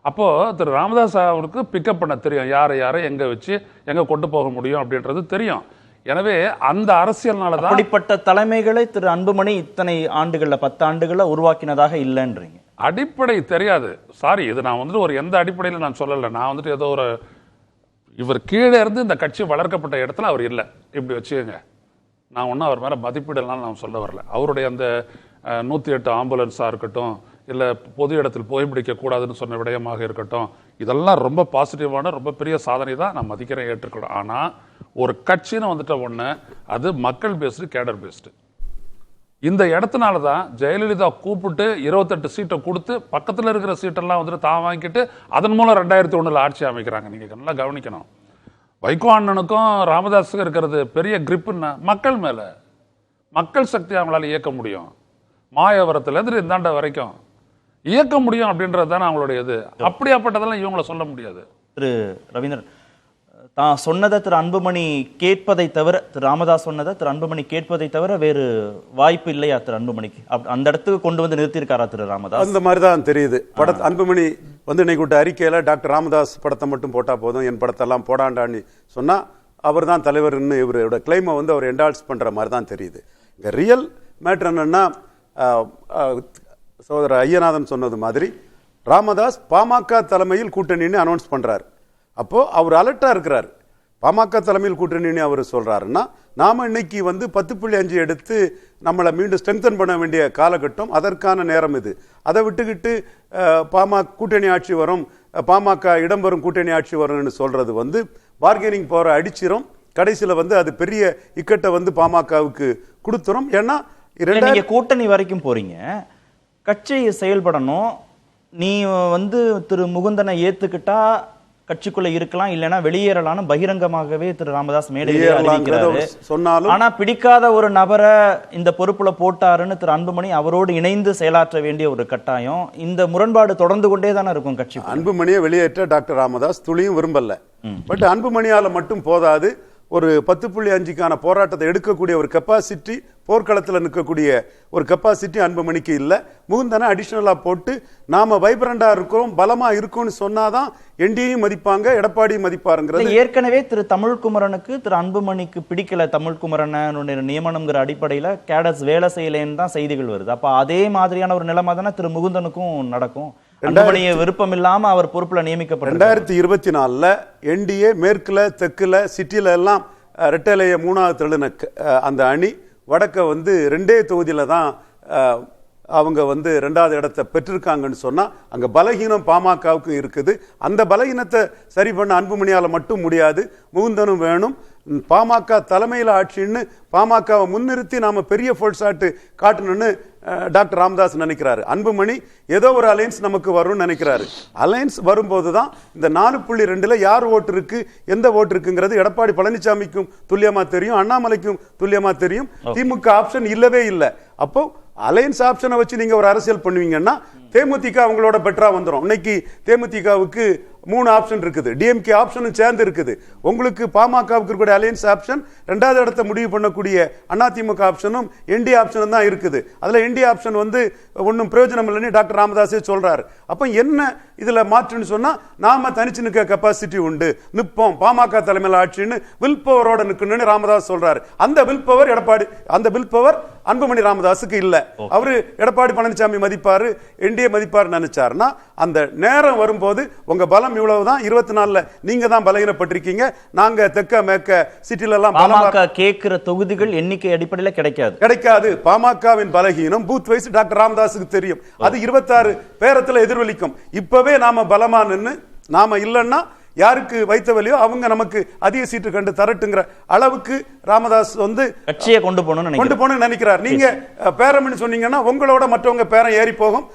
அப்போ திரு ராமதாஸ் அவருக்கு பிக்கப் பண்ண தெரியும், யாரை எங்க வச்சு எங்க கொண்டு போக முடியும் அப்படின்றது தெரியும். எனவே அந்த அரசியல்னாலதான் அப்படிப்பட்ட தலைமைகளை திரு அன்புமணி இத்தனை ஆண்டுகள்ல 10 ஆண்டுகள்ல உருவாக்கினதாக இல்லைன்றீங்க. அடிப்படை தெரியாது. சாரி, இது நான் வந்துட்டு ஒரு எந்த அடிப்படையில் நான் சொல்லலை. நான் வந்துட்டு ஏதோ ஒரு இவர் கீழே இருந்து இந்த கட்சி வளர்க்கப்பட்ட இடத்துல அவர் இல்லை, இப்படி வச்சுக்கோங்க. நான் ஒன்றும் அவர் மேலே மதிப்பீடெல்லாம் நான் சொல்ல வரல. அவருடைய அந்த 108 ஆம்புலன்ஸாக இருக்கட்டும், இல்லை பொது இடத்தில் புகைப்பிடிக்கக்கூடாதுன்னு சொன்ன விடயமாக இருக்கட்டும், இதெல்லாம் ரொம்ப பாசிட்டிவான ரொம்ப பெரிய சாதனை தான், நான் மதிக்கிறேன், ஏற்றுக்கிறோம். ஆனால் ஒரு கட்சின்னு வந்துட்ட ஒன்று அது மக்கள் பேஸ்டு, கேடர் பேஸ்டு. இந்த இடத்துனால தான் ஜெயலலிதா கூப்பிட்டு 28 சீட்டை கொடுத்து பக்கத்தில் இருக்கிற சீட்டெல்லாம் வந்துட்டு தான் வாங்கிட்டு அதன் மூலம் 2001 ஆட்சி அமைக்கிறாங்க. நீங்கள் நல்லா கவனிக்கணும். வைகோ அண்ணனுக்கும் ராமதாஸுக்கும் இருக்கிறது பெரிய கிரிப்புன்னா மக்கள் மேலே, மக்கள் சக்தி அவங்களால இயக்க முடியும். மாயவரத்துலேருந்து இந்தாண்ட வரைக்கும் இயக்க முடியும் அப்படின்றது தானே அவங்களுடைய இது. அப்படியாப்பட்டதெல்லாம் இவங்களை சொல்ல முடியாது. திரு ரவீந்திரன், தான் சொன்னதை திரு அன்புமணி கேட்பதை தவிர, திரு ராமதாஸ் சொன்னதை திரு அன்புமணி கேட்பதை தவிர வேறு வாய்ப்பு இல்லையா திரு அன்புமணிக்கு? அந்த இடத்துக்கு கொண்டு வந்து நிறுத்தியிருக்காரா திரு ராமதாஸ்? அந்த மாதிரி தான் தெரியுது. அன்புமணி வந்து இன்னைக்கு விட்ட அறிக்கையில டாக்டர் ராமதாஸ் படத்தை மட்டும் போட்டா போதும், என் படத்தெல்லாம் போடாண்டான்னு சொன்னா அவர் தான் தலைவர்னு இவரோட கிளைமை வந்து அவர் என்டால்ஸ் பண்ற மாதிரி தான் தெரியுது. இங்க ரியல் மேட்டர் என்னன்னா, சகோதரர் ஐயநாதன் சொன்னது மாதிரி ராமதாஸ் பாமக தலைமையில் கூட்டணின்னு அனௌன்ஸ் பண்றாரு. அப்போ அவர் அலர்ட்டா இருக்கிறார். பாமக தலைமையில் கூட்டணின்னு அவர் சொல்றாருன்னா, நாம இன்னைக்கு வந்து 10.5 எடுத்து நம்மளை மீண்டும் ஸ்ட்ரெங்தன் பண்ண வேண்டிய காலகட்டம், அதற்கான நேரம் இது. அதை விட்டுக்கிட்டு பாமக கூட்டணி ஆட்சி வரும், பாமக இடம்பெறும் கூட்டணி ஆட்சி வரும்னு சொல்றது வந்து பார்கெனிங் போற அடிச்சிரும். கடைசியில் வந்து அது பெரிய இக்கட்டை வந்து பாமகவுக்கு கொடுத்துரும். ஏன்னா நீங்க கூட்டணி வரைக்கும் போறீங்க, கட்சி செயல்படணும். நீ வந்து திரு முகுந்தனை ஏத்துக்கிட்டா கட்சிக்குள்ள இருக்கலாம், இல்லைன்னா வெளியேறலாம்னு பகிரங்கமாகவே திரு ராமதாஸ் மேடையிலே அறிவிக்கிறாரு. சொன்னாலும் ஆனா பிடிக்காத ஒரு நபரை இந்த பொறுப்புல போட்டாருன்னு திரு அன்புமணி அவரோடு இணைந்து செயலாற்ற வேண்டிய ஒரு கட்டாயம், இந்த முரண்பாடு தொடர்ந்து கொண்டே தானே இருக்கும் கட்சி. அன்புமணியை வெளியேற்ற டாக்டர் ராமதாஸ் துளியும் விரும்பல. பட் அன்புமணியால மட்டும் போதாது, ஒரு 10.5க்கான போராட்டத்தை எடுக்கக்கூடிய ஒரு கெப்பாசிட்டி, போர்க்களத்தில் நிற்கக்கூடிய ஒரு கெப்பாசிட்டி அன்புமணிக்கு இல்லை. முகுந்தனை அடிஷனலா போட்டு நாம வைப்ரண்டா இருக்கிறோம், பலமா இருக்கும்னு சொன்னாதான் என்டியும் மதிப்பாங்க, எடப்பாடியும் மதிப்பாருங்கிறது. ஏற்கனவே திரு தமிழ்குமரனுக்கு திரு அன்புமணிக்கு பிடிக்கல, தமிழ்குமரன் நியமனம்ங்கிற அடிப்படையில கேடஸ் வேலை செய்யலன்னு தான் செய்திகள் வருது. அப்ப அதே மாதிரியான ஒரு நிலைமை தானே திரு முகுந்தனுக்கும் நடக்கும். அன்புமணியை விருப்பம் இல்லாம அவர் பொறுப்புல நியமிக்கப்பட்ட 2024 என்டிஏ மேற்குல தெற்குல சிட்டில எல்லாம் ரெட்டலைய 3வது தள்ளின அந்த அணி வடக்க வந்து 2 தொகுதியில தான் அவங்க வந்து 2வது இடத்தை பெற்றிருக்காங்கன்னு சொன்னா அங்க பலகீனம் பாமகவுக்கு இருக்குது. அந்த பலகீனத்தை சரி பண்ண அன்புமணியால மட்டும் முடியாது, முகுந்தனும் வேணும். பாமக தலைமையில் ஆட்சின்னு பாமகவை முன்னிறுத்தி நாம பெரிய ஃபோல்சாட்டு காட்டணும்னு டாக்டர் ராமதாஸ் நினைக்கிறாரு. அன்புமணி ஏதோ ஒரு அலையன்ஸ் நமக்கு வரும்னு நினைக்கிறாரு. அலையன்ஸ் வரும்போதுதான் இந்த 4.2ல யார் ஓட்டு இருக்கு, எந்த ஓட்டு இருக்குங்கிறது எடப்பாடி பழனிசாமிக்கும் துல்லியமா தெரியும், அண்ணாமலைக்கும் துல்லியமா தெரியும். திமுக ஆப்ஷன் இல்லவே இல்லை. அப்போ அலையன்ஸ் ஆப்ஷனை வச்சு நீங்க ஒரு அரசியல் பண்ணுவீங்கன்னா தேமுதிக அவங்களோட பெட்டரா வந்துடும். இன்னைக்கு தேமுதிகவுக்கு 3 ஆப்ஷன் இருக்குது, டிஎம்கே ஆப்ஷனும் சேர்ந்து இருக்குது. உங்களுக்கு பாமகவுக்கு இருக்கக்கூடிய அலையன்ஸ் ஆப்ஷன், 2வது இடத்தை முடிவு பண்ணக்கூடிய அதிமுக ஆப்ஷனும் என்டி ஆப்ஷனும் தான் இருக்குது. அதுல என்டி ஆப்ஷன் வந்து ஒன்றும் பிரயோஜனம் இல்லைன்னு டாக்டர் ராமதாஸே சொல்றாரு. அப்ப என்ன இதுல மாற்றுன்னு சொன்னா, நாம தனிச்சு நிற்க கெப்பாசிட்டி உண்டு, நிற்போம் பாமக தலைமையில் ஆட்சின்னு வில் பவரோட நிற்கணும்னு ராமதாஸ் சொல்றாரு. அந்த வில் பவர் எடப்பாடி, அந்த வில் பவர் அன்புமணி ராமதாஸுக்கு இல்ல. அவரு எடப்பாடி பழனிசாமி மதிப்பாரு, என்டிஏ மதிப்பாரு நினைச்சாருன்னா அந்த நேரம் வரும்போது உங்க பலம் இவ்வளவுதான், 24ல நீங்க தான் பலகீனப்பட்டிருக்கீங்க, நாங்க தெற்க மேற்க சிட்டில எல்லாம் பாமக கேட்கிற தொகுதிகள் எண்ணிக்கை அடிப்படையில் கிடைக்காது. பாமகவின் பலகீனம் பூத் வைஸ் டாக்டர் ராமதாஸுக்கு தெரியும். அது 26 பேரத்துல எதிரொலிக்கும். இப்பவே நாம பலமா நின்னு நாம இல்லைன்னா யாருக்கு வைத்த வழியோ அவங்க நமக்கு அதிக சீட்டு கண்டு தரட்டுங்கிற அளவுக்கு ராமதாஸ் வந்து கட்சியை கொண்டு போகணும்னு நினைக்கிறார். நீங்க பேரம்னு சொன்னீங்கன்னா உங்களோட மற்றவங்க பேரம் ஏறி போகும்.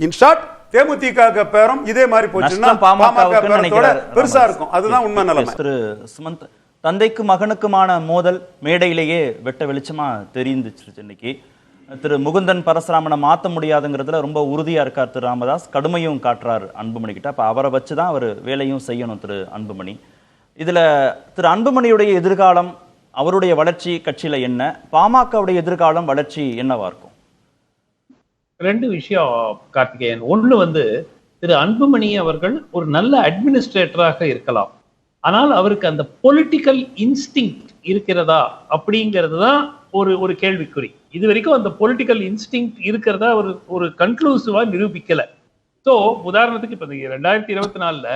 இன் ஷார்ட் தேமுதிக பேரம் இதே மாதிரி போச்சுன்னா பாமக பேரத்தோட பெருசா இருக்கும். அதுதான் உண்மை நிலைமை. திரு சுமந்த், தந்தைக்கு மகனுக்குமான மோதல் மேடையிலேயே வெட்ட வெளிச்சமா தெரிந்துச்சு. இன்னைக்கு திரு முகுந்தன் பரசுராமனை மாற்ற முடியாதுங்கிறதுல ரொம்ப உறுதியா இருக்கார் திரு ராமதாஸ், கடுமையும் காட்டுறாரு அன்புமணி கிட்ட. அப்ப அவரை வச்சுதான் அவர் வேலையும் செய்யணும் திரு அன்புமணி. இதுல திரு அன்புமணியுடைய எதிர்காலம், அவருடைய வளர்ச்சி கட்சியில என்ன, பாமகவுடைய எதிர்காலம் வளர்ச்சி என்னவா இருக்கும்? 2 விஷயம் கார்த்திகேயன். ஒண்ணு வந்து திரு அன்புமணி அவர்கள் ஒரு நல்ல அட்மினிஸ்ட்ரேட்டராக இருக்கலாம், ஆனால் அவருக்கு அந்த பொலிட்டிக்கல் இன்ஸ்டிங் இருக்கிறதா அப்படிங்கிறது தான் ஒரு கேள்விக்குறி. இது வரைக்கும் அந்த பொலிட்டிக்கல் இன்ஸ்டிங் இருக்கிறதா ஒரு கன்க்ளூசிவா நிரூபிக்கல. ஸோ உதாரணத்துக்கு இப்ப 2024ல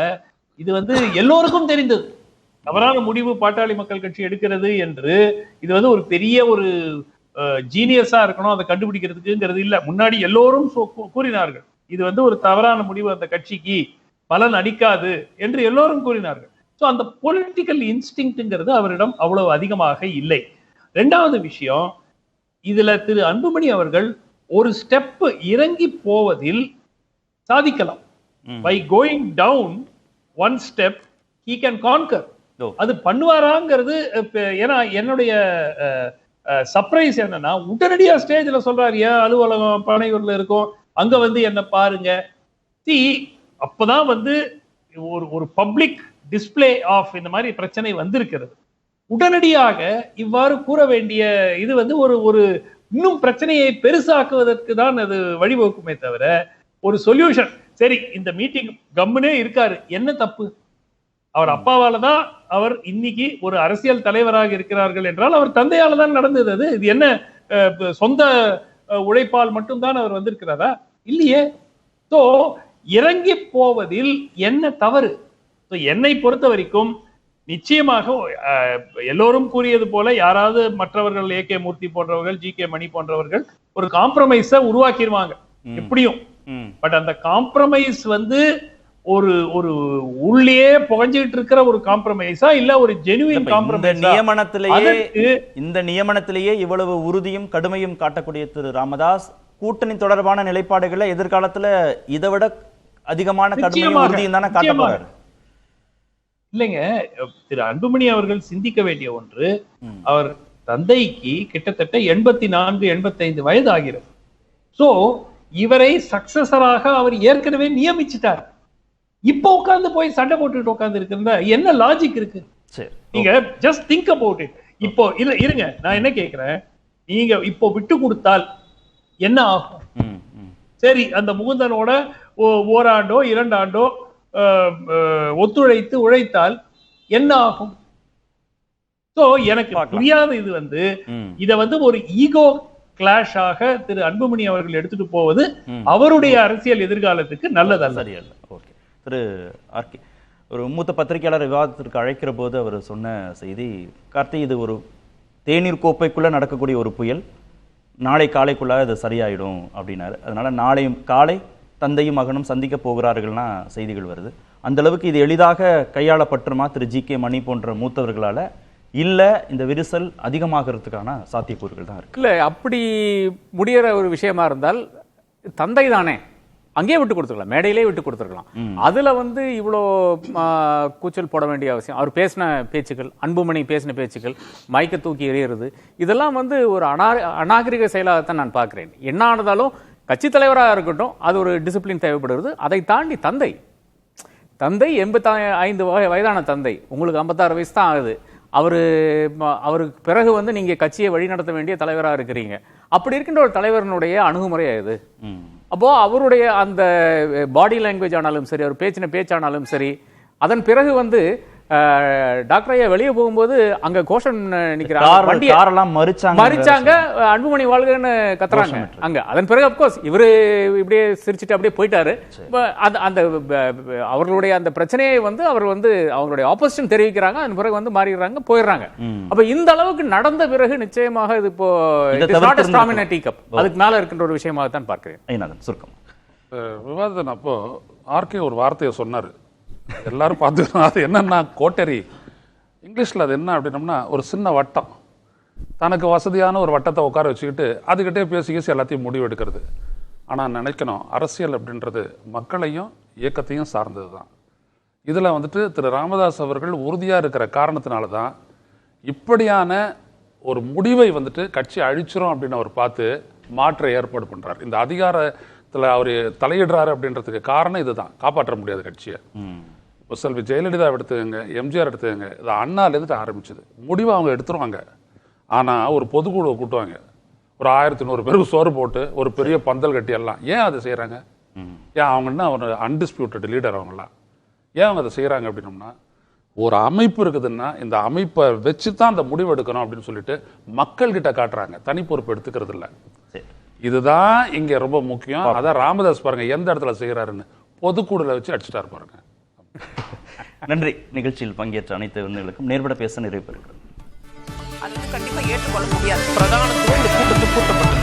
இது வந்து எல்லோருக்கும் தெரிந்தது, தவறான முடிவு பாட்டாளி மக்கள் கட்சி எடுக்கிறது என்று. இது வந்து ஒரு பெரிய ஒரு ஜீனியஸா இருக்கணும் அதை கண்டுபிடிக்கிறதுக்குங்கிறது இல்ல. முன்னாடி எல்லோரும் கூறினார்கள் இது வந்து ஒரு தவறான முடிவு, அந்த கட்சிக்கு பலன் அளிக்காது என்று எல்லோரும் கூறினார்கள். ஸோ அந்த பொலிட்டிக்கல் இன்ஸ்டிங்க்ங்கிறது அவரிடம் அவ்வளவு அதிகமாக இல்லை. 2வது விஷயம், இதுல திரு அன்புமணி அவர்கள் ஒரு ஸ்டெப் இறங்கி போவதில் சாதிக்கலாம். By going down one step he can conquer. அது பண்ணுவாராங்கிறது ஏன்னா என்னுடைய சர்ப்ரைஸ் என்னன்னா, உடனடியா ஸ்டேஜ்ல சொல்றாரு, ஏன் அலுவலகம் பனையூர்ல இருக்கும், அங்க வந்து என்ன பாருங்க. அப்பதான் வந்து ஒரு பப்ளிக் டிஸ்பிளே ஆஃப் இந்த மாதிரி பிரச்சனை வந்திருக்கிறது. உடனடியாக இவ்வாறு கூற வேண்டிய இது வந்து ஒரு இன்னும் பிரச்சனையை பெருசாக்குவதற்கு தான் அது வழிவகுக்குமே தவிர ஒரு சொல்யூஷன். சரி, இந்த மீட்டிங் கம்முனே இருக்காரு, என்ன தப்பு? அவர் அப்பாவால தான் அவர் இன்னைக்கு ஒரு அரசியல் தலைவராக இருக்கிறார்கள் என்றால் அவர் தந்தையால தான் நடந்தது. அது இது என்ன சொந்த உழைப்பால் மட்டும்தான் அவர் வந்திருக்கிறாரா? இல்லையே. சோ இறங்கி போவதில் என்ன தவறு? என்னை பொறுத்த வரைக்கும் நிச்சயமாக எல்லோரும் கூறியது போல யாராவது மற்றவர்கள் ஏகே மூர்த்தி போன்றவர்கள், ஜி கே மணி போன்றவர்கள் ஒரு காம்ப்ரமைஸ உருவாக்கிடுவாங்க எப்படியும். பட் அந்த காம்ப்ரமைஸ் வந்து ஒரு உள்ளே புகஞ்சிட்டு இருக்கிற ஒரு காம்ப்ரமைஸா இல்ல ஒரு ஜெனுவின் காம்ப்ரமைஸ்? இந்த நியமனத்திலேயே இவ்வளவு உறுதியும் கடுமையும் காட்டக்கூடிய திரு ராமதாஸ் கூட்டணி தொடர்பான நிலைப்பாடுகளை எதிர்காலத்துல இதை விட அதிகமான கடுமையும் உறுதியும் தானே காட்ட போறாரு. இல்லைங்க, திரு அன்புமணி அவர்கள் சிந்திக்க வேண்டிய ஒன்று, அவர் தந்தைக்கு கிட்டத்தட்ட 84-85 வயது ஆகிறது. சோ இவரை சக்சஸராக அவர் ஏற்கனவே நியமிச்சிட்டார். இப்போ உட்கார்ந்து போய் சண்டை போட்டுட்டு உட்கார்ந்து இருக்கிற என்ன லாஜிக் இருக்கு? நீங்க ஜஸ்ட் திங்க் அபவுட் இட். இப்போ இல்ல இருங்க, நான் என்ன கேட்கிறேன், நீங்க இப்போ விட்டு கொடுத்தால் என்ன ஆகும்? சரி, அந்த முகுந்தனோட ஓராண்டோ 2 ஆண்டோ ஒத்துழைத்து உழைத்தால் என்ன ஆகும்? சோ எனக்கு புரியாத இது வந்து இத வந்து ஒரு ஈகோ கிளாஷாக திரு அன்புமணி அவர்கள் எடுத்துட்டு போவது அவருடைய அரசியல் எதிர்காலத்துக்கு நல்லதல்ல. சரியல்ல. ஓகே, திரு ஆர்கே, ஒரு மூத்த பத்திரிகையாளர் விவாதத்திற்கு அழைக்கிற போது அவர் சொன்ன செய்தி, கார்த்தி, இது ஒரு தேநீர் கோப்பைக்குள்ள நடக்கக்கூடிய ஒரு புயல், நாளை காலைக்குள்ள அது சரியாயிடும் அப்படின்னாரு. அதனால நாளை காலை தந்தையும் மகனும் சந்திக்க போகிறார்கள்னா செய்திகள் வருது. அந்த அளவுக்கு இது எளிதாக கையாளப்பட்டுமா திரு ஜி கே மணி போன்ற மூத்தவர்களால, இல்ல இந்த விரிசல் அதிகமாகிறதுக்கான சாத்தியக்கூறுகள் தான் இருக்கு? இல்ல, அப்படி முடியற ஒரு விஷயமா இருந்தால் தந்தை தானே அங்கேயே விட்டு கொடுத்துருக்கலாம், மேடையிலே விட்டு கொடுத்துருக்கலாம். அதுல வந்து இவ்வளோ கூச்சல் போட வேண்டிய அவசியம்? அவர் பேசின பேச்சுக்கள், அன்புமணி பேசின பேச்சுக்கள், மைக்க தூக்கி எறிகிறது, இதெல்லாம் வந்து ஒரு அநாகரிக செயலாகத்தான் நான் பார்க்கிறேன். என்ன ஆனதாலும் கட்சி தலைவராக இருக்கட்டும், அது ஒரு டிசிப்ளின் தேவைப்படுகிறது. அதை தாண்டி தந்தை 85 வயதான தந்தை, உங்களுக்கு 56 வயசு தான் ஆகுது. அவருக்கு பிறகு வந்து நீங்க கட்சியை வழி நடத்த வேண்டிய தலைவராக இருக்கிறீங்க. அப்படி இருக்கின்ற ஒரு தலைவரனுடைய அணுகுமுறை இது. அப்போ அவருடைய அந்த பாடி லாங்குவேஜ் ஆனாலும் சரி, அவர் பேச்சின பேச்சானாலும் சரி, அதன் பிறகு வந்து டாக்டர் ஐயா வெளியே போகும்போது அங்க கோஷம் நிக்கிறாங்க, மறிச்சாங்க, அன்புமணி வாழ்கன்னு கத்துறாங்க அங்க. அதன் பிறகு அப்கோர்ஸ் இவரு இப்படியே சிரிச்சுட்டு அப்படியே போயிட்டாரு. அந்த அவர்களுடைய அந்த பிரச்சனையை வந்து அவர் வந்து அவங்களுடைய ஆப்போசிஷன் தெரிவிக்கிறாங்க, அதன் பிறகு வந்து மாறிடுறாங்க, போயிடுறாங்க. அப்ப இந்த அளவுக்கு நடந்த பிறகு நிச்சயமாக இது இப்போ அதுக்கு மேல இருக்கின்ற ஒரு விஷயமாக தான் பார்க்கிறேன். சுருக்கம் விவாதத்தின் அப்போ ஆர்கே ஒரு வார்த்தையை சொன்னாரு, எல்லாரும் பார்த்துக்கணும். அது என்னன்னா கோட்டரி, இங்கிலீஷில் அது என்ன அப்படின்னம்னா ஒரு சின்ன வட்டம், தனக்கு வசதியான ஒரு வட்டத்தை உட்கார வச்சுக்கிட்டு அதுக்கிட்டே பேசி எல்லாத்தையும் முடிவு எடுக்கிறது. ஆனால் நினைக்கணும், அரசியல் அப்படின்றது மக்களையும் இயக்கத்தையும் சார்ந்தது தான். இதில் வந்துட்டு திரு ராமதாஸ் அவர்கள் உறுதியாக இருக்கிற காரணத்தினால தான் இப்படியான ஒரு முடிவை வந்துட்டு கட்சி அழிச்சிரும் அப்படின்னு அவர் பார்த்து மாற்ற ஏற்பாடு பண்ணுறார். இந்த அதிகாரத்தில் அவர் தலையிடுறாரு அப்படின்றதுக்கு காரணம் இதுதான், காப்பாற்ற முடியாத கட்சியை. இப்போ செல்வி ஜெயலலிதா எடுத்துக்கங்க, எம்ஜிஆர் எடுத்துக்கங்க, இது அண்ணாலேருந்து ஆரம்பிச்சது. முடிவை அவங்க எடுத்துருவாங்க, ஆனால் ஒரு பொதுக்குழுவை கூட்டுவாங்க, ஒரு 1100 பேருக்கு சோறு போட்டு ஒரு பெரிய பந்தல் கட்டி எல்லாம். ஏன் அதை செய்கிறாங்க? ஏன் அவங்கன்னா ஒரு அன்டிஸ்பியூட்டட் லீடர் அவங்களாம். ஏன் அவங்க அதை செய்கிறாங்க அப்படின்னோம்னா, ஒரு அமைப்பு இருக்குதுன்னா இந்த அமைப்பை வச்சு தான் அந்த முடிவு எடுக்கணும் அப்படின்னு சொல்லிட்டு மக்கள்கிட்ட காட்டுறாங்க, தனி பொறுப்பு எடுத்துக்கிறது இல்லை. இதுதான் இங்கே ரொம்ப முக்கியம். அதான் ராமதாஸ் பாருங்க எந்த இடத்துல செய்கிறாருன்னு பொதுக்குழுல வச்சு அடிச்சுட்டாரு பாருங்க. நன்றி. நிகழ்ச்சியில் பங்கேற்ற அனைத்து விருந்தினர்களுக்கும் நேர்பட பேச நிறைவு பெறுகிறது. அது கண்டிப்பா ஏற்றுக்கொள்ள முடியாது. பிரதான கூட்டத்தில் கூட்டப்பட்டு